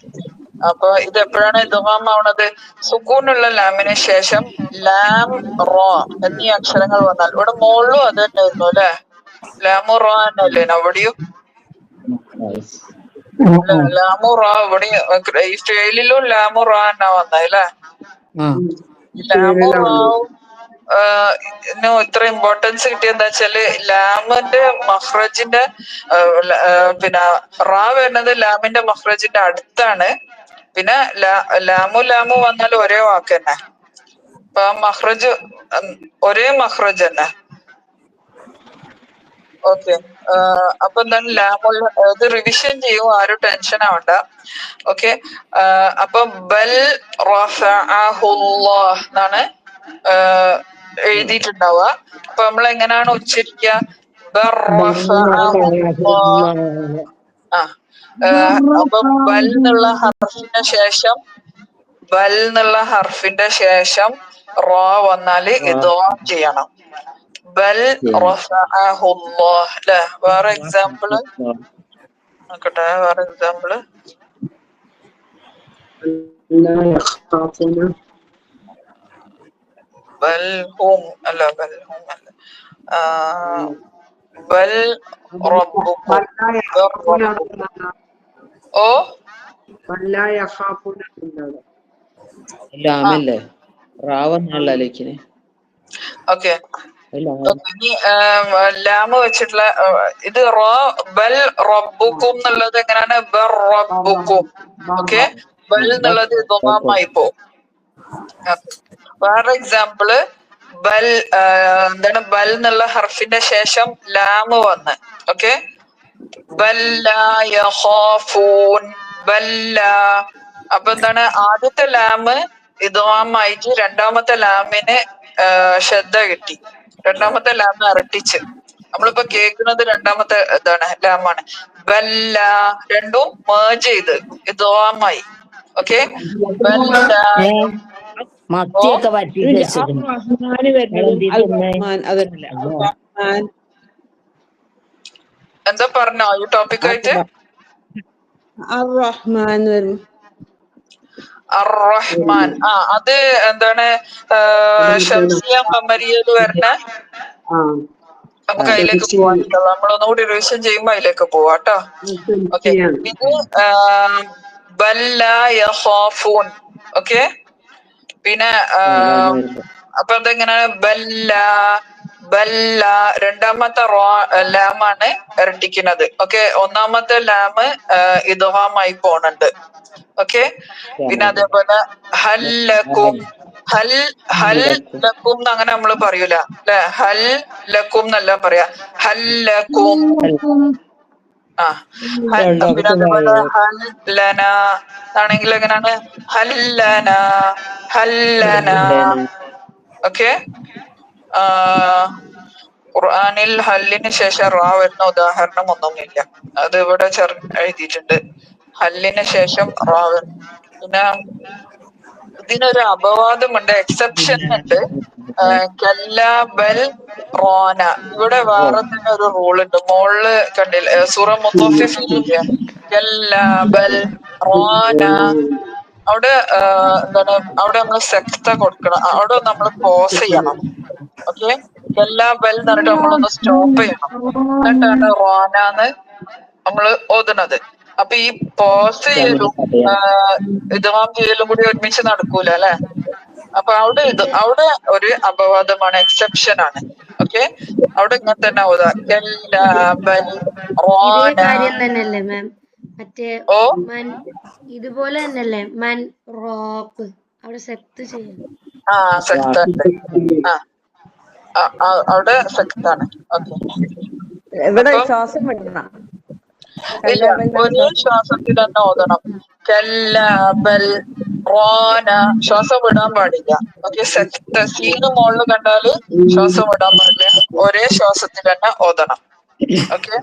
അപ്പൊ ഇത് എപ്പോഴാണ് ഇദ്ഗാം ആവുന്നത്? സുക്കൂനുള്ള ലാമിന് ശേഷം ലാം, റോ എന്നീ അക്ഷരങ്ങൾ വന്നാൽ. ഇവിടെ മോളിലും അത് തന്നെ ആയിരുന്നു അല്ലെ? ലാമു റോ തന്നെയല്ലേ അവിടെയും? ലാമു റോ ഇവിടെയും. ഈ ഫെയിലിലും ലാമു റോ എന്നാ വന്നത് അല്ലെ? ലാമു റോ ഇത്ര ഇമ്പോർട്ടൻസ് കിട്ടിയെന്താ വെച്ചാല് ലാമിന്റെ മഖ്റജിന്റെ പിന്നെ റാ വരുന്നത് ലാമിന്റെ മഖ്റജിന്റെ അടുത്താണ്. പിന്നെ ലാമു വന്നാൽ ഒരേ വാക്ക് തന്നെ. അപ്പൊ മഖ്റജ് ഒരേ മഖ്റജ് തന്നെ. ഓക്കെ. അപ്പൊ എന്താണ് ലാമുൽ ഇത് റിവിഷൻ ചെയ്യും, ആരും ടെൻഷൻ ആവണ്ട. ഓക്കെ. അപ്പൊ ബൽ റഫഅഹുല്ലാഹ് എന്നാണ് എഴുതിയിട്ടുണ്ടാവുക. അപ്പൊ നമ്മൾ എങ്ങനെയാണ് ഉച്ചരിക്കുക? ബർ റഫഅഹുല്ലാഹ്. ആ അപ്പൊ ബൽ എന്നുള്ള ഹർഫിന്റെ ശേഷം റോ വന്നാല് ഇദ്ഗാം ചെയ്യണം. ബൽ റഫഅഹുല്ലാഹ് അല്ലെ. വേറെ എക്സാമ്പിള് നോക്കട്ടെ. വേറെ എക്സാമ്പിള് ബൽ ഹും അല്ല, ബൽ ഹും അല്ല, ബൽ റബ്ബുക്കും. ഓ ലാമല്ലേ റാവെന്നുള്ള ലേക്കിന്. ഓക്കെ. ഇനി ലാമ് വെച്ചിട്ടുള്ള ഇത് ബൽ റബ്ബുക്കും എന്നുള്ളത് എങ്ങനെയാണ്? ബർ റബ്ബുക്കും. ഓക്കെ. ബൽ എന്നുള്ളത് ദുമാമായി പോവും. വേറെ എക്സാമ്പിള് ബൽ എന്താണ്? ബൽ എന്നുള്ള ഹർഫിന്റെ ശേഷം ലാമ് വന്ന്. ഓക്കെ. ബല്ല യഖാഫൂൻ. ബല്ല. അപ്പൊ എന്താണ്? ആദ്യത്തെ ലാമ് ഇദ്ഗാമായിട്ട് രണ്ടാമത്തെ ലാമിന് ശ്രദ്ധ കിട്ടി. രണ്ടാമത്തെ ലാമ് ഇരട്ടിച്ച്. നമ്മളിപ്പോ കേൾക്കുന്നത് രണ്ടാമത്തെ ഇതാണ്, ലാമാണ്. ബല്ല. രണ്ടും മേർജ് ചെയ്ത് ഇദ്ഗാമായി. ഓക്കെ. ബല്ല. മത്തിയൊക്കെ വറ്റിച്ച് എന്താ പറഞ്ഞോ ഈ ടോപ്പിക് ആയിട്ട്? അർ-റഹ്മാൻ. അത് എന്താണ്? ഷംസിയ ഖമരിയയിൽ വരുന്ന, നമുക്ക് അതിലേക്ക് പോവാൻ. നമ്മളൊന്നുകൂടി റിവിഷൻ ചെയ്യുമ്പോ അതിലേക്ക് പോവാട്ടോ. ഓക്കെ. ഇത് ബല്ല യഖാഫൂൻ. ഓക്കെ. പിന്നെ അപ്പൊ അതെങ്ങനെയാണ്? ബല്ല ബല്ല. രണ്ടാമത്തെ ലാമാണ് ഇരട്ടിക്കുന്നത്. ഓക്കെ. ഒന്നാമത്തെ ലാമ് ഇദ്ഗാമായി പോണുണ്ട്. ഓക്കെ. പിന്നെ അതേപോലെ ഹല്ലക്കും. ഹൽ ലക്കും അങ്ങനെ നമ്മള് പറയൂല അല്ലെ. ഹൽ ലക്കും എന്നല്ല പറയാ, ഹല്ലക്കും. പിന്നെ അതേപോലെ ഹൽ ലന ആണെങ്കിൽ എങ്ങനെയാണ്? ഹല്ലന ഹല്ലന. ഓക്കെ. ഖുർആനിൽ ഹല്ലിന് ശേഷം റാ വരുന്ന ഉദാഹരണം ഒന്നുമില്ല. അത് ഇവിടെ എഴുതിയിട്ടുണ്ട്. ഹല്ലിന് ശേഷം റാ വരുന്നു. പിന്നെ ഇതിനൊരു അപവാദമുണ്ട്, എക്സെപ്ഷൻ ഉണ്ട്. കല്ല ബൽ റോന. ഇവിടെ വേറെ തന്നെ ഒരു റൂൾ ഉണ്ട്. മോളില് കണ്ടില്ല? സൂറ മുത്തഫിഫിലില്ലേ? കല്ല ബൽ റോന. അവിടെ എന്താണ്? അവിടെ നമ്മൾ സെക്ത കൊടുക്കണം. അവിടെ നമ്മൾ പോസ് ചെയ്യണം. ഓക്കെ. എല്ലാ ബൽ എന്ന് പറഞ്ഞിട്ട് നമ്മളൊന്ന് സ്റ്റോപ്പ് ചെയ്യണം. എന്നിട്ടാണ് റോനാന്ന് നമ്മള് ഓതുന്നത്. അപ്പൊ ഈ പോസ് ചെയ്യലും ഇദ്ഗാം ചെയ്യലും കൂടി ഒരുമിച്ച് നടക്കൂല അല്ലെ. അപ്പൊ അവിടെ ഒരു അപവാദമാണ്, എക്സെപ്ഷൻ ആണ്. ഓക്കെ. അവിടെ ഇങ്ങനെ തന്നെ ഓതാ. എല്ലാ ബൽ ഇതേ റോന. കാര്യം തന്നെയല്ലേ മാം? മറ്റേ ഓ ഇതുപോലെ തന്നെയല്ലേ മൻ റോപ്പ് അവിടെ സെക്ട് ചെയ്യണം. സെക്ത ഉണ്ട്. അവിടെ സെക്താണ്. ഓക്കെ. ഇവിടെ ശ്വാസം വിടണം. ഇല്ല, ഒരേ ശ്വാസത്തിൽ തന്നെ ഓതണം. കല്ല ബൽ റോന. ശ്വാസം വിടാൻ പാടില്ല. ഓക്കെ. സീന് മോളില് കണ്ടാല് ശ്വാസം വിടാൻ പാടില്ല. ഒരേ ശ്വാസത്തിൽ തന്നെ ഓതണം. ഓക്കെ.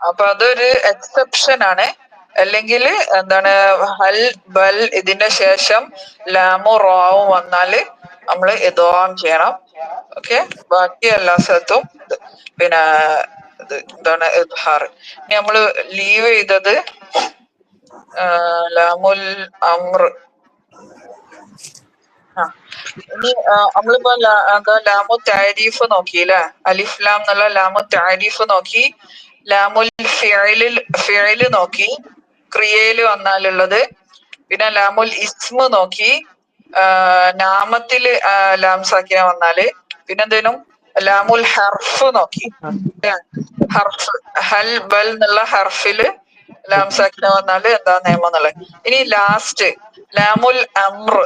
അപ്പൊ അതൊരു എക്സെപ്ഷൻ ആണ്. അല്ലെങ്കിൽ എന്താണ്? ഹൽ ബൽ ഇതിന്റെ ശേഷം ലാമു റാവും വന്നാല് നമ്മള് ഇദ്ഗാം ചെയ്യണം. ഓക്കെ. ബാക്കി എല്ലാ സ്ഥലത്തും പിന്നെ ഇത് എന്താണ്? ഇദ്ഹാർ. ഇനി നമ്മള് ലീവ് ചെയ്തത് ലാമുൽ അമ്ര. ഇനി നമ്മളിപ്പോ ലാമു താരീഫ് നോക്കിയില്ലേ? അലിഫ് ലാം എന്നുള്ള ലാമു താരീഫ് നോക്കി. ലാമുൽ ഫിഅല് നോക്കി, ക്രിയയില് വന്നാലുള്ളത്. പിന്നെ ലാമുൽ ഇസ്മ നോക്കി, നാമത്തില് ലാം സാക്കിന വന്നാല്. പിന്നെ എന്തേനും ലാമുൽ ഹർഫ് നോക്കി. ഹർഫ് ഹൽ ബൽ എന്നുള്ള ഹർഫില് ലാം സാക്കിന വന്നാല് എന്താ നിയമം എന്നുള്ളത്. ഇനി ലാസ്റ്റ് ലാമുൽ അമ്ര.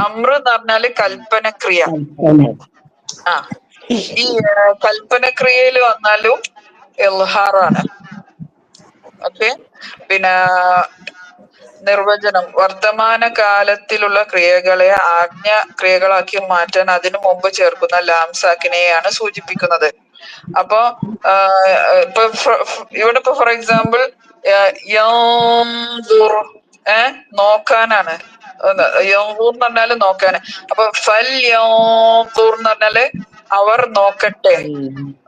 അമ്ര എന്ന് പറഞ്ഞാല് കൽപ്പന ക്രിയ. ഈ കൽപ്പനക്രിയയിൽ വന്നാലും ഇൽഹാറാണ്. ഓക്കെ. പിന്നെ നിർവചനം: വർത്തമാന കാലത്തിലുള്ള ക്രിയകളെ ആജ്ഞ ക്രിയകളാക്കി മാറ്റാൻ അതിനു മുമ്പ് ചേർക്കുന്ന ലാംസാക്കിനെയാണ് സൂചിപ്പിക്കുന്നത്. അപ്പൊ ഇപ്പൊ ഇവിടെ ഇപ്പൊ ഫോർ എക്സാമ്പിൾ നോക്കാനാണ്. യൻദുർ എന്ന് പറഞ്ഞാല് നോക്കാന്. അപ്പൊ ഫൽ യൻദുർ എന്ന് പറഞ്ഞാല് അവർ നോക്കട്ടെ,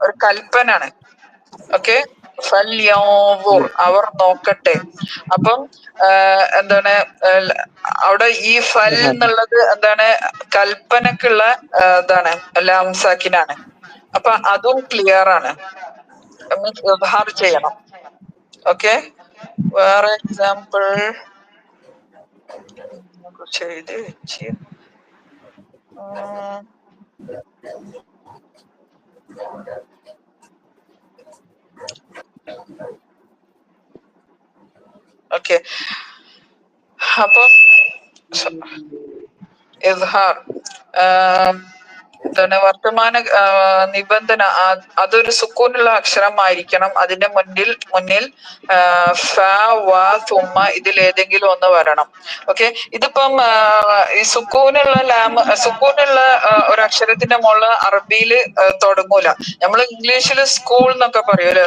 ഒരു കൽപ്പനാണ്. ഓക്കെ. ഫൽ യൻദുർ അവർ നോക്കട്ടെ. അപ്പം എന്താണ് അവിടെ ഈ ഫൽ എന്നുള്ളത് എന്താണ്? കൽപ്പനക്കുള്ള ഇതാണ്, ലാംസാക്കിനാണ്. അപ്പൊ അതും ക്ലിയർ ആണ്, മീൻസ് ഇദ്ഹാർ ചെയ്യണം. ഓക്കെ. വേറെ എക്സാമ്പിൾ കുറിച്ച് എഴുതി വെച്ച് ഓക്കെ. അപ്പം ഇദ്ഹാർ എന്താണ്? വർത്തമാന നിബന്ധന അതൊരു സുക്കൂനുള്ള അക്ഷരമായിരിക്കണം. അതിന്റെ മുന്നിൽ ഫ വ തുമ്മ ഇതിലേതെങ്കിലും ഒന്ന് വരണം. ഓക്കെ. ഇതിപ്പം ഈ സുക്കൂനുള്ള ഒരു അക്ഷരത്തിന്റെ മുകളിൽ അറബിയിൽ തുടങ്ങൂല. നമ്മൾ ഇംഗ്ലീഷിൽ സ്കൂൾ എന്നൊക്കെ പറയൂല്ലേ,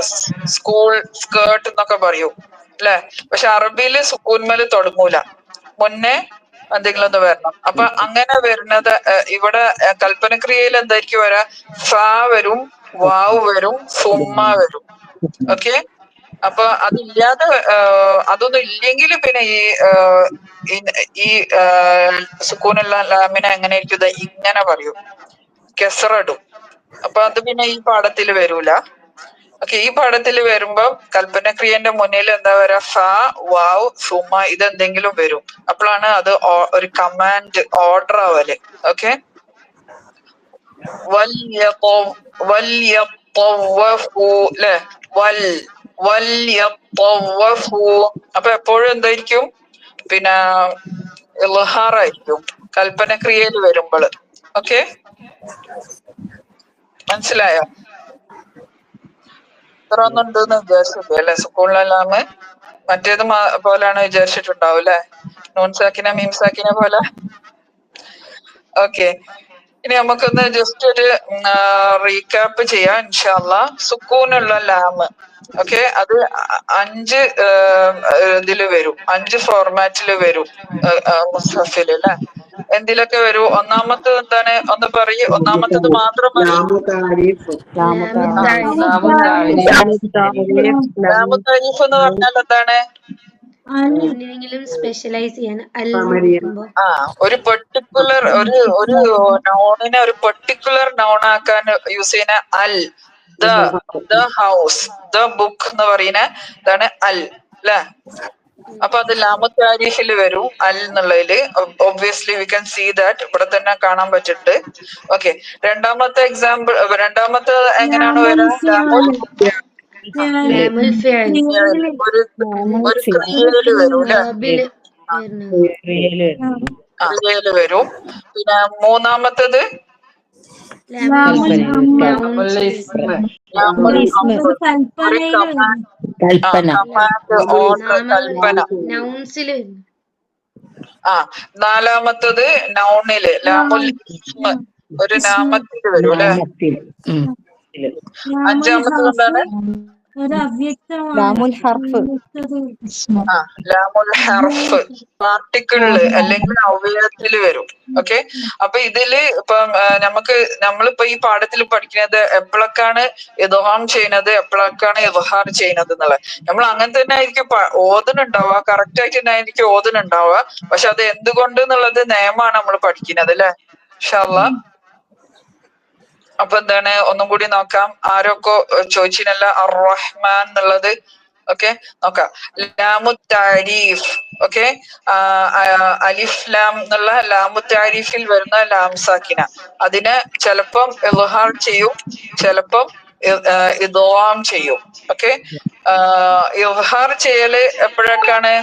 സ്കൂൾ, സ്കേർട്ട് എന്നൊക്കെ പറയൂ അല്ലെ. പക്ഷെ അറബിയിൽ സുക്കൂൻമേല് തുടങ്ങൂല, മുന്നേ എന്തെങ്കിലും ഒന്ന് വരണം. അപ്പൊ അങ്ങനെ വരുന്നത് ഇവിടെ കൽപ്പനക്രിയയിൽ എന്തായിരിക്കും വരാ? ഫ വരും, വാവ് വരും, സുമ്മ വരും. ഓക്കെ. അപ്പൊ അതില്ലാതെ അതൊന്നും ഇല്ലെങ്കിൽ പിന്നെ ഈ സുക്കൂനുള്ള ലാമിനെ എങ്ങനെ ഇരിക്കും? ഇങ്ങനെ പറയും, കെസറിടും. അപ്പൊ അത് പിന്നെ ഈ പാഠത്തിൽ വരൂല. ഓക്കെ. ഈ പാഠത്തിൽ വരുമ്പോ കൽപ്പനക്രിയന്റെ മുന്നിൽ എന്താ വരാ? ഫ, വാവ്, സുമ ഇതെന്തെങ്കിലും വരും. അപ്പോഴാണ് അത് ഒരു കമാൻഡ് ഓർഡർ ആവല്. ഓക്കെ. അപ്പൊ എപ്പോഴും എന്തായിരിക്കും? പിന്നെ ഇൽഹാറായിരിക്കും കൽപ്പനക്രിയയിൽ വരുമ്പോൾ. ഓക്കെ. മനസ്സിലായോ? ഇത്ര ഒന്നും ഉണ്ടെന്ന് വിചാരിച്ചില്ലേ അല്ലെ? സ്കൂളിലെല്ലാം മറ്റേത് പോലാണ് വിചാരിച്ചിട്ടുണ്ടാവും അല്ലെ? നൂൺ സാക്കിന മീം സാക്കിന പോലെ. ഓക്കെ. ഇനി നമുക്കൊന്ന് ജസ്റ്റ് ഒരു റീക്യാപ്പ് ചെയ്യാം ഇൻഷാ അല്ലാഹ്. സുക്കൂനുള്ള ലാമ്, ഓക്കെ, അത് 5 ഇതില് വരും, 5 ഫോർമാറ്റില് വരും മുസ്ഹഫിൽ അല്ലെ. എന്തിലൊക്കെ വരും? ഒന്നാമത്തത് എന്താണ്? ഒന്ന് പറയൂ. ഒന്നാമത്തത് മാത്രം പറയൂ. ലാമു താരീഫ് എന്ന് പറഞ്ഞാൽ എന്താണ്? ഒന്നിനെങ്കിലും സ്പെഷ്യലൈസ് ചെയ്യാൻ നോക്കുമ്പോ ഒരു പെർട്ടിക്കുലർ ഒരു നൗണിനെ ഒരു പെർട്ടിക്കുലർ നൗൺ ആക്കാൻ യൂസ് ചെയ്യുന്ന അൽ. ദ ഹൗസ്, ദ ബുക്ക് എന്ന് പറയുന്ന ഇതാണ് അൽ അല്ലെ. അപ്പൊ അത് ലാമു താരീഫിൽ വരും, അൽ എന്നുള്ളതില്. Obviously we can see that, ഇവിടെ തന്നെ കാണാൻ പറ്റുന്നുണ്ട്. ഓക്കെ. രണ്ടാമത്തെ എക്സാമ്പിൾ, രണ്ടാമത്തെ എങ്ങനെയാണ് വരാ? ലാമുൽ ഫിഅൽ ഒരു ക്രിയയില് വരും അല്ലെ? വേർബില് ക്രിയയില് വരും. പിന്നെ മൂന്നാമത്തത് നൗൺസില്. നാലാമത്തത് നൗണില് ലാമുൽ ഇസ്മ്, ഒരു നാമത്തിൽ വരും അല്ലെ. അഞ്ചാമത്തത് എന്താണ്? ലാമുൽ ഹർഫ്, ലാമുൽ ഹർഫ് പാർട്ടിക്കിളില് അല്ലെങ്കിൽ അവയവത്തില് വരും. ഓക്കെ. അപ്പൊ ഇതില് ഇപ്പം നമ്മളിപ്പോ ഈ പാഠത്തിൽ പഠിക്കുന്നത് എപ്പോഴൊക്കെയാണ് ഇദ്ഗാം ചെയ്യുന്നത്, എപ്പോഴൊക്കെയാണ് ഇദ്ഹാർ ചെയ്യുന്നത് എന്നുള്ളത്. നമ്മൾ അങ്ങനെ തന്നെ ആയിരിക്കും ഓതുന്നുണ്ടാവുക, കറക്റ്റ് ആയിട്ട് തന്നെ ആയിരിക്കും ഓതുന്നുണ്ടാവുക. പക്ഷെ അത് എന്തുകൊണ്ട് എന്നുള്ളത് നിയമമാണ് നമ്മൾ പഠിക്കുന്നത് അല്ലെ. ഇൻഷാ അല്ലാഹ്. അപ്പൊ എന്താണ്? ഒന്നും കൂടി നോക്കാം. ആരൊക്കെ ചോദിച്ചിനല്ല അർ-റഹ്മാൻ എന്നുള്ളത്. ഓക്കെ. നോക്കാം. ലാമു താരീഫ്. ഓക്കെ. അലിഫ് ലാം എന്നുള്ള ലാമു താരീഫിൽ വരുന്ന ലാം സാക്കിന, അതിനെ ചിലപ്പം ഇൽഹാർ ചെയ്യും, ചിലപ്പം ഇദ്ഗാം ചെയ്യും. ഓക്കെ. ഇൽഹാർ ചെയ്യല് എപ്പോഴൊക്കെയാണ്?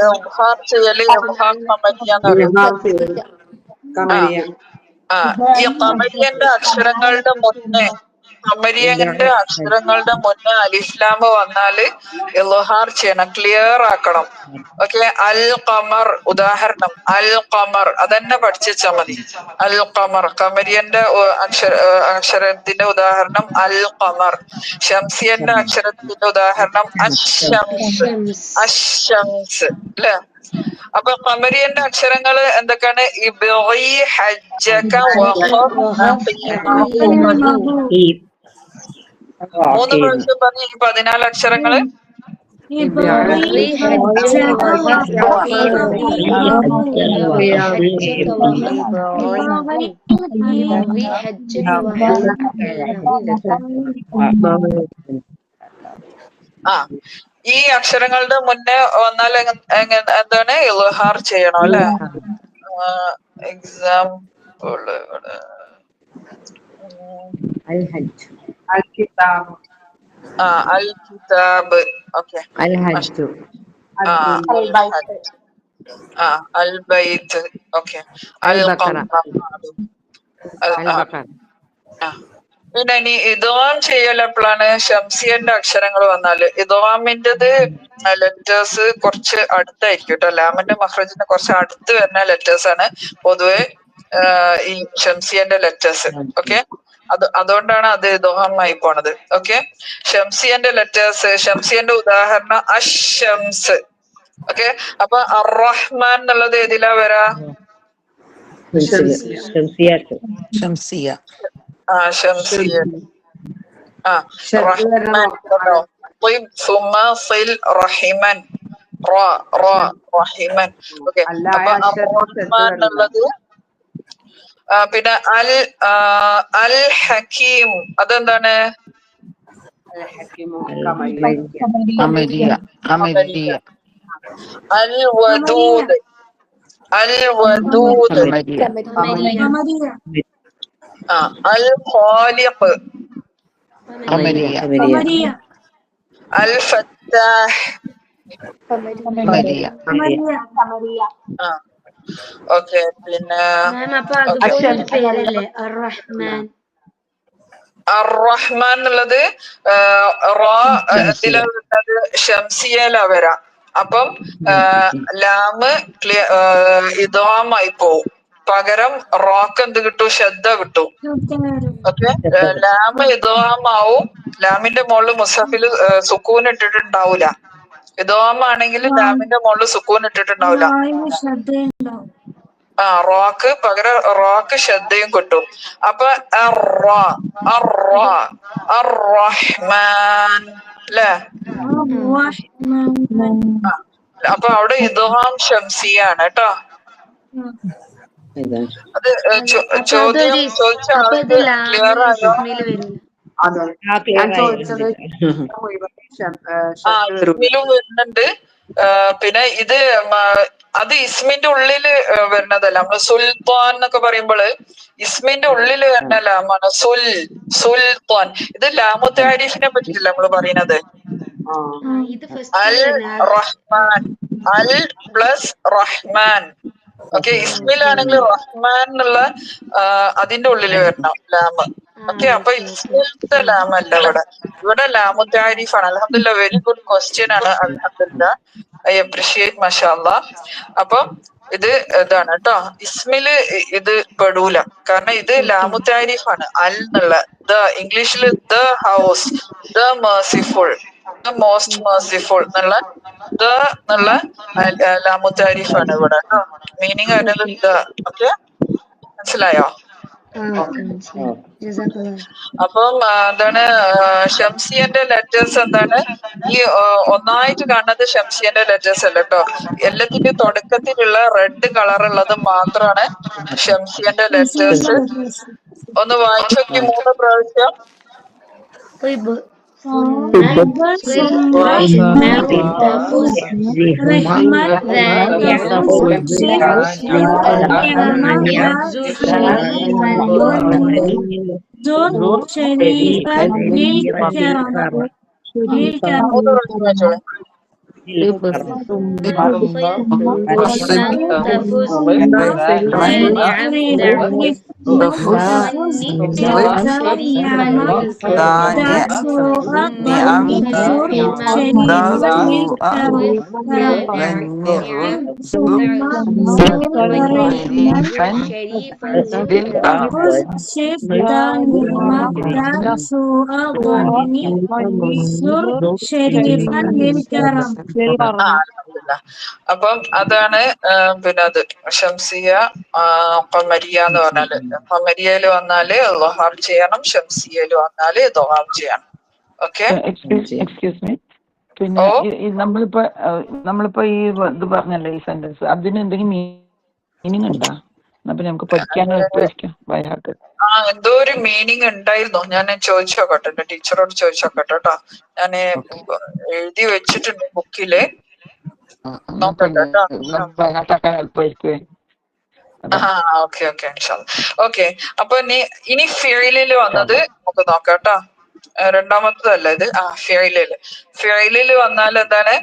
ഇബ്ഹാർ ചെയ്യല് ഇബ്ഹാർ ഖമരിയ എന്ന് പറയും. ഈ ഖമരിയന്റെ അക്ഷരങ്ങളുടെ മുന്നേ അലിഫ്ലാമ് വന്നാല് ഇൽഹാർ ചെയ്യണം, ക്ലിയർ ആക്കണം. ഓക്കെ, അൽ ഖമർ ഉദാഹരണം, അൽ ഖമർ അതന്നെ പഠിച്ചാ മതി. അൽ ഖമർ ഖമരിയന്റെ അക്ഷരത്തിന്റെ ഉദാഹരണം അൽ ഖമർ. ഷംസിയന്റെ അക്ഷരത്തിന്റെ ഉദാഹരണം അശ്ശംസ്, അശ്ശംസ് അല്ലെ. അപ്പൊ ഖമരിയന്റെ അക്ഷരങ്ങൾ എന്തൊക്കെയാണ്? ഇബ്ഗി ഹജ്ജക വഖഫ് നഖീമഹു. 3 പ്രാവശ്യം പറഞ്ഞ ഈ 14 അക്ഷരങ്ങള് ഈ അക്ഷരങ്ങളുടെ മുന്നേ വന്നാൽ എന്താണ്? ഇൽഹാർ ചെയ്യണം അല്ലെ. എക്സാമ്പിൾ അൽ കിതാബ്, ഓക്കെ, അൽ ബൈത്ത്, ഓക്കെ, അൽ പിന്നെ ഇനി ഇദ്ഗാം ചെയ്യൽ എപ്പോഴാണ്? ഷംസിയന്റെ അക്ഷരങ്ങൾ വന്നാല്. ഇദ്ഗാമിന്റേത് ലെറ്റേഴ്സ് കുറച്ച് അടുത്തായിരിക്കും കേട്ടോ. ലാമിന്റെ മഖ്റജിന് കുറച്ച് അടുത്ത് വരുന്ന ലെറ്റേഴ്സ് ആണ് പൊതുവെ ഈ ഷംസിയന്റെ ലെറ്റേഴ്സ്. ഓക്കെ, അതുകൊണ്ടാണ് അത് ഇദ്ഗാമായി പോണത്. ഓക്കെ, ഷംസിയന്റെ ലെറ്റേഴ്സ്, ഷംസിയന്റെ ഉദാഹരണം അശ്ശംസ്. ഓക്കെ, അപ്പൊ അർറഹ്മാൻ എന്നുള്ളത് ഏതിലാ വരാ? ഷംസിയ. റഹ്മാൻ റഹിമൻ റഹിമൻ. ഓക്കെ, അപ്പൊ അർറഹ്മാൻ എന്നുള്ളത്. പിന്നെ അൽ ഹക്കീം അതെന്താണ്? അൽ വദൂദ്, അൽ വദൂദ്. അൽ ഖാലിഖ്, അൽ ഫത്താഹ്. ഓക്കെ, പിന്നെ അർറഹ്മാൻ എന്നുള്ളത് ഷംസിയയിലാ വരാ. അപ്പം ലാമ് ഇദ്ഗാമായി പോവും. പകരം റോക്ക് എന്ത് കിട്ടും? ശബ്ദ കിട്ടും. ഓക്കെ, ലാമ് ഇദ്ഗാമാവും. ലാമിന്റെ മുകളിൽ മുസഫില് സുക്കൂൻ ഇട്ടിട്ടുണ്ടാവൂല. ഇദ്ഗാമാണെങ്കിൽ ലാമിന്റെ മുകളിൽ സുക്കൂൻ ഇട്ടിട്ടുണ്ടാവൂല. റോക്ക് പകരം റോക്ക് ശ്രദ്ധയും കിട്ടും. അപ്പൊ അർറഹ്മാൻ അല്ലേ. അപ്പൊ അവിടെ ഇദ്ഗാം ഷംസിയാണ് കേട്ടോ. അത് ചോദ്യം ചോദിച്ച ആൾക്ക് ക്ലിയർ ആയോ? ഇസ്മിലും വരുന്നുണ്ട്. പിന്നെ ഇത് അത് ഇസ്മിന്റെ ഉള്ളില് വരുന്നതല്ല. നമ്മള് സുൽത്താൻ എന്നൊക്കെ പറയുമ്പോള് ഇസ്മിന്റെ ഉള്ളില് വരുന്ന ലാമാണ് സുൽത്താൻ. ഇത് ലാമു താരിഫിനെ പറ്റിയില്ല നമ്മള് പറയുന്നത്. അൽ റഹ്മാൻ, അൽ പ്ലസ് റഹ്മാൻ. ഓക്കെ, ഇസ്മിലാണെങ്കിൽ റഹ്മാൻ എന്നുള്ള അതിന്റെ ഉള്ളില് വരണം ലാമ്. ഓക്കെ, അപ്പൊ ഇസ്മിലത്തെ ലാമല്ല ഇവിടെ ലാമു താരിഫാണ്. അൽഹംദുലില്ലാ, വെരി ഗുഡ് ക്വസ്റ്റ്യൻ ആണ്. അൽഹംദുലില്ലാ, ഐ അപ്രിഷിയേറ്റ്, മാഷാഅല്ലാ. അപ്പൊ ഇത് ഇതാണ് കേട്ടോ. ഇസ്മില് ഇത് പെടൂല, കാരണം ഇത് ലാമു താരിഫാണ്. അൽ എന്നുള്ള ഇംഗ്ലീഷില് the house, the merciful, the most merciful എന്നുള്ള ലാമു താരിഫാണ് ഇവിടെ കേട്ടോ. മീനിങ് വരുന്നത് ദ. ഓക്കെ, മനസ്സിലായോ? അപ്പം എന്താണ് ഷംസിയന്റെ ലെറ്റേഴ്സ് എന്താണ്? ഈ ഒന്നായിട്ട് കാണുന്നത് ഷംസിയന്റെ ലെറ്റേഴ്സ് അല്ല കേട്ടോ. എല്ലാത്തിന്റെ തുടക്കത്തിലുള്ള റെഡ് കളർ ഉള്ളത് മാത്രമാണ് ഷംസിയന്റെ ലെറ്റേഴ്സ്. ഒന്ന് വായിച്ചു നോക്കി 3 പ്രാവശ്യം. അപ്പം അതാണ് പിന്നെ അത് ഷംസിയ ഖമരിയ എന്ന് പറഞ്ഞാല് ഖമരിയയില് വന്നാല് ളുഹാർ ചെയ്യണം, ഷംസിയയില് വന്നാല് ദുആം ചെയ്യണം. ഓക്കെ, എക്സ്ക്യൂസ് മീ, പിന്നെ നമ്മളിപ്പോ ഈ ഇത് പറഞ്ഞല്ലോ ഈ സെന്റൻസ്, അതിന് എന്തെങ്കിലും മീനിങ് ഉണ്ടോ? അപ്പൊ നമുക്ക് പഠിക്കാൻ എളുപ്പമായിരിക്കും വയനാട്ട്. എന്തോ ഒരു മീനിങ് ഉണ്ടായിരുന്നു. ഞാൻ ചോദിച്ചു നോക്കട്ടെ, എന്റെ ടീച്ചറോട് ചോദിച്ചു നോക്കട്ടെ കേട്ടോ. ഞാന് എഴുതി വെച്ചിട്ടുണ്ട് ബുക്കില്, നോക്കട്ടെ കേട്ടോ. Okay okay okay. അപ്പൊ ഇനി ഫിയലില് വന്നത് നമുക്ക് നോക്കാം കേട്ടോ. രണ്ടാമത്തതല്ല ഇത്. ഫിയലില് വന്നാൽ എന്താണ്?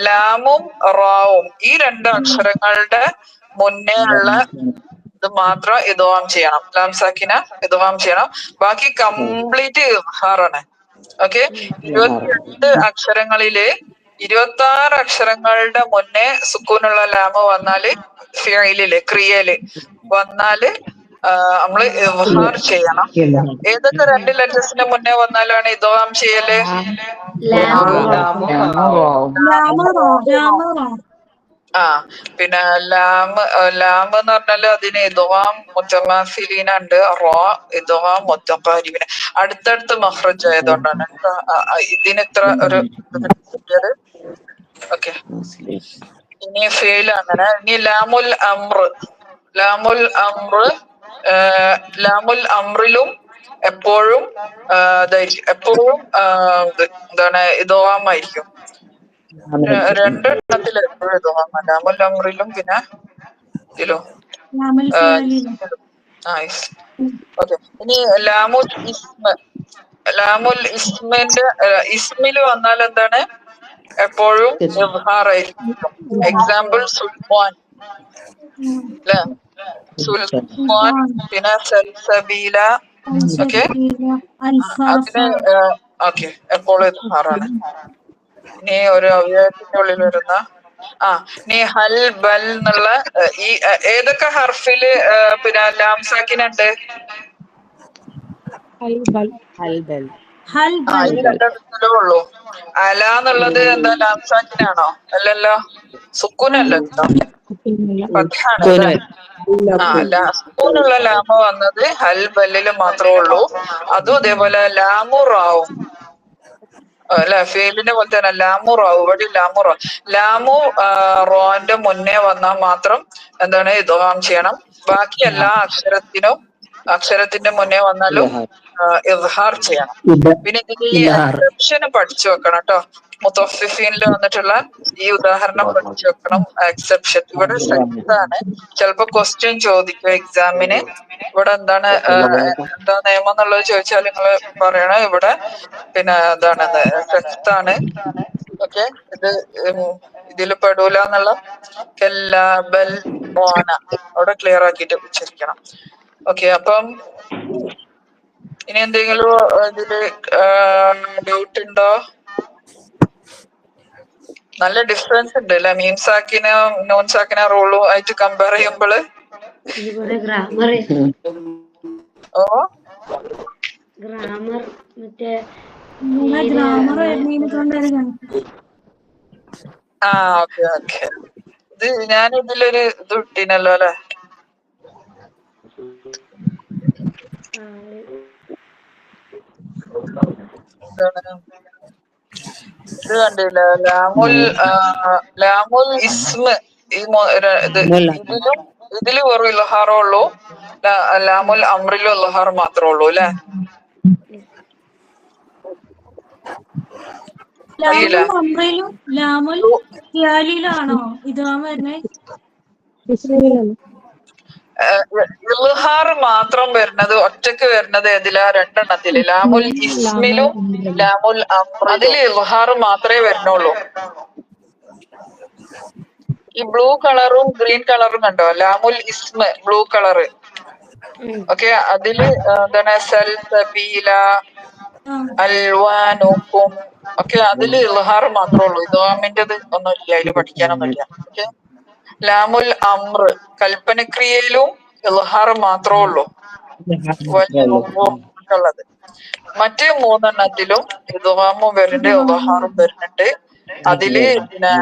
ലാമും റാവും ഈ രണ്ട് അക്ഷരങ്ങളുടെ മുന്നേ ഉള്ള ഇത് മാത്രം ഇദ്ഗാം ചെയ്യണം. ലാം സാക്കിന ഇദ്ഗാം ചെയ്യണം. ബാക്കി കംപ്ലീറ്റ് ഇദ്ഹാറാണ്. ഓക്കെ, 22 അക്ഷരങ്ങളില് 26 അക്ഷരങ്ങളുടെ മുന്നേ സുക്കൂനുള്ള ലാമ് വന്നാല് ഫിയലില് ക്രിയയില് വന്നാല് നമ്മള് ഇദ്ഹാർ ചെയ്യണം. ഏതൊക്കെ 2 ലെറ്റേഴ്സിന്റെ മുന്നേ വന്നാലാണ് ഇദ്ഗാം ചെയ്യല്? പിന്നെ ലാം എന്ന് പറഞ്ഞാല് അതിന് ഇദ്ഗാം മുത്തമാസിലീന ഉണ്ട്, റോ ഇദ്ഗാം മുത്തഖാരിബിന. അടുത്തടുത്ത് മഖ്റജ് ആയതുകൊണ്ടാണ് ഇതിന് ഇത്ര ഒരു കിട്ടിയത്. ഓക്കെ, ഇനി ഫെയിൽ അങ്ങനെ. ഇനി ലാമുൽ അംറിലും എപ്പോഴും എന്താണ് ഇദ്ഗാം ആയിരിക്കും. രണ്ടെണ്ണത്തിൽ എപ്പോഴും ഇദ്ഗാം, ലാമുൽ അംറിലും പിന്നെ ഇതിലും. ഓക്കെ, ഇനി ലാമുൽ ഇസ്മില് വന്നാൽ എന്താണ്? എപ്പോഴും ഇദ്ഹാർ ആയിരിക്കും. എക്സാമ്പിൾ സുൽത്താൻ അല്ലെ, സുൽത്താൻ പിന്നെ സൽസബീല. ഓക്കെ, അതിന് ഓക്കെ എപ്പോഴും ഇദ്ഹാറാണ്. ഇനി ഒരു അവ്യയത്തിന്റെ ഉള്ളിൽ വരുന്ന ഇനി ഹൽ ബൽ എന്നുള്ള ഈ ഏതൊക്കെ ഹർഫില് പിന്നെ ലാം സാക്കിനുണ്ട്? ഈ രണ്ടെണ്ണത്തിലേ ഉള്ളൂ. അല എന്നുള്ളത് എന്താ ലാം സാക്കിനാണോ? അല്ലല്ലോ, സുക്കൂനല്ലോ, ഫത്ഹാണ് അല്ലേ? സുക്കൂനുള്ള ലാമ വന്നത് ഹൽ ബല്ലില് മാത്രമേ ഉള്ളൂ. അതും അതേപോലെ ലാമു റാവും അല്ലെ, ഫേലിനെ പോലെ തന്നെ ലാമു റാവു. ഇവിടെ ലാമു റോന്റെ മുന്നേ വന്നാൽ മാത്രം എന്താണ് ഇദ്ഗാം ചെയ്യണം. ബാക്കി എല്ലാ അക്ഷരത്തിന്റെ മുന്നേ വന്നാലും ഇദ്ഹാർ ചെയ്യണം. പിന്നെ ഇതിന്റെ ഈ എക്സെപ്ഷന് പഠിച്ചു വെക്കണം കേട്ടോ. മുത്തഫിഫീനിൽ വന്നിട്ടുള്ള ഈ ഉദാഹരണം പഠിച്ചു വെക്കണം. എക്സെപ്ഷൻ ഇവിടെ ആണ്. ചിലപ്പോ ക്വസ്റ്റ്യൻ ചോദിക്കും എക്സാമിന്. ഇവിടെ എന്താ നിയമം എന്നുള്ളത് ചോദിച്ചാൽ നിങ്ങൾ പറയണം. ഇവിടെ പിന്നെ എന്താണ് ആണ്. ഓക്കെ, ഇതില് പെടൂല എന്നുള്ള അവിടെ ക്ലിയർ ആക്കിയിട്ട് ഉച്ചരിക്കണം. ഓക്കെ, അപ്പം ഇനി എന്തെങ്കിലും ഇതില് ഡൗട്ട് ഉണ്ടോ? നല്ല ഡിഫറൻസ് ഉണ്ട് അല്ലെ, മീൻ സാക്കിന നോൺ സാക്കിന റൂളും ആയിട്ട് കമ്പയർ ചെയ്യുമ്പോള്. ഗ്രാമർ മറ്റേ ഓക്കെ ഓക്കെ. ഇത് ഞാൻ ഇതിലൊരു ഇത് ഇട്ടീനല്ലോ അല്ലെ. ഇത് കണ്ടില്ല, ലാമുൽ ഇസ്മ് ഇതില് വെറും ഇൽഹാറേ ഉള്ളൂ. ലാമുൽ അംറിലും ഇൽഹാർ മാത്രമേ ഉള്ളൂ അല്ലെ. ഇൽഹാർ മാത്രം വരുന്നത് ഒറ്റക്ക് വരുന്നത് ഏതിലാ? രണ്ടെണ്ണത്തില്, ലാമുൽ ഇസ്മിലും ലാമുൽ അംറിലും. അതില് ഇൽഹാർ മാത്രമേ വരുന്നുള്ളൂ. ഈ ബ്ലൂ കളറും ഗ്രീൻ കളറും കണ്ടോ, ലാമുൽ ഇസ്മ ബ്ലൂ കളറ്. ഓക്കെ, അതില് എന്താണ് സൽസബീല അൽവാനുക്കും ഒക്കെ, അതില് ഇൽഹാർ മാത്രമേ ഉള്ളൂ. ഇദ്ഗാമിന്റേത് ഒന്നുമില്ല, അതില് പഠിക്കാനൊന്നുമില്ല. ഓക്കെ, ലാമുൽ അമ്ര കൽപ്പനക്രിയയിലും ഇൽഹാർ മാത്രമേ ഉള്ളൂ ഉള്ളത്. മറ്റ് മൂന്നെണ്ണത്തിലും ഇദ്ഗാമും വരുന്നുണ്ട്, ഇൽഹാറും വരുന്നുണ്ട്. അതില് പിന്നെ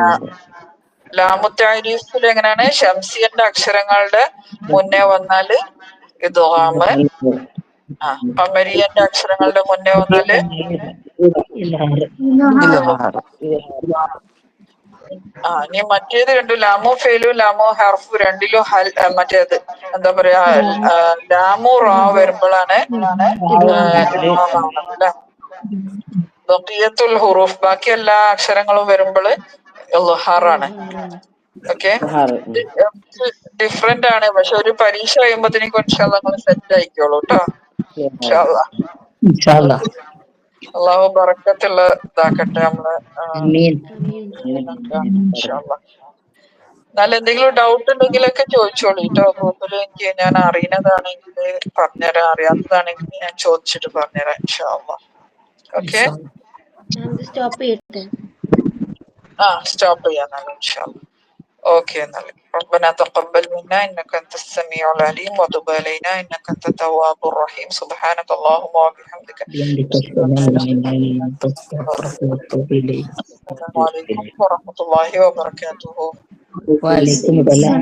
ലാമുത്താരിഫിൽ എങ്ങനെയാണ്, ഷംസിയന്റെ അക്ഷരങ്ങളുടെ മുന്നേ വന്നാല് ഇദ്ഗാമ്, ഖമരിയന്റെ അക്ഷരങ്ങളുടെ മുന്നേ വന്നാല് ഇനി മറ്റേത് രണ്ടും ലാമോ ഫെയിലും ലാമോ ഹർഫു രണ്ടിലും മറ്റേത് എന്താ പറയാ, ലാമു റാ വരുമ്പോഴാണ് അല്ലെ. ബഖിയത്തുൽ ഹുറൂഫ് ബാക്കി എല്ലാ അക്ഷരങ്ങളും വരുമ്പോൾ ഇൽഹാറാണ്. ഓക്കെ, ഡിഫറെന്റ് ആണ്. പക്ഷെ ഒരു പരീക്ഷ കഴിയുമ്പോഴത്തേക്കും ഇൻഷാല്ലാ നിങ്ങൾ സെറ്റ് ആയിക്കോളൂ കേട്ടോ. ഇൻഷാല്ലാ അള്ളാഹു ബറക്കത്തുള്ള ഇതാക്കട്ടെ നമ്മള്. ഇൻഷാല്ലാ. എന്നാലും എന്തെങ്കിലും ഡൗട്ട് ഉണ്ടെങ്കിലൊക്കെ ചോദിച്ചോളൂ കേട്ടോ ഗ്രൂപ്പിൽ. എനിക്ക് ഞാൻ അറിയുന്നതാണെങ്കിൽ പറഞ്ഞുതരാം, അറിയാത്തതാണെങ്കിൽ ഞാൻ ചോദിച്ചിട്ട് പറഞ്ഞുതരാം ഇൻഷാല്ലാ. ഓക്കെ, സ്റ്റോപ്പ് ചെയ്യട്ടെ? സ്റ്റോപ്പ് ചെയ്യാന്നാലും ഇൻഷാല്ലാ. اوكي ربنا تقبل منا انك انت السميع العليم وتب علينا انك انت التواب الرحيم. سبحانك اللهم وبحمدك اشهد ان لا اله الا انت استغفرك. السلام عليكم ورحمة الله وبركاته. വലൈക്കും സലാം.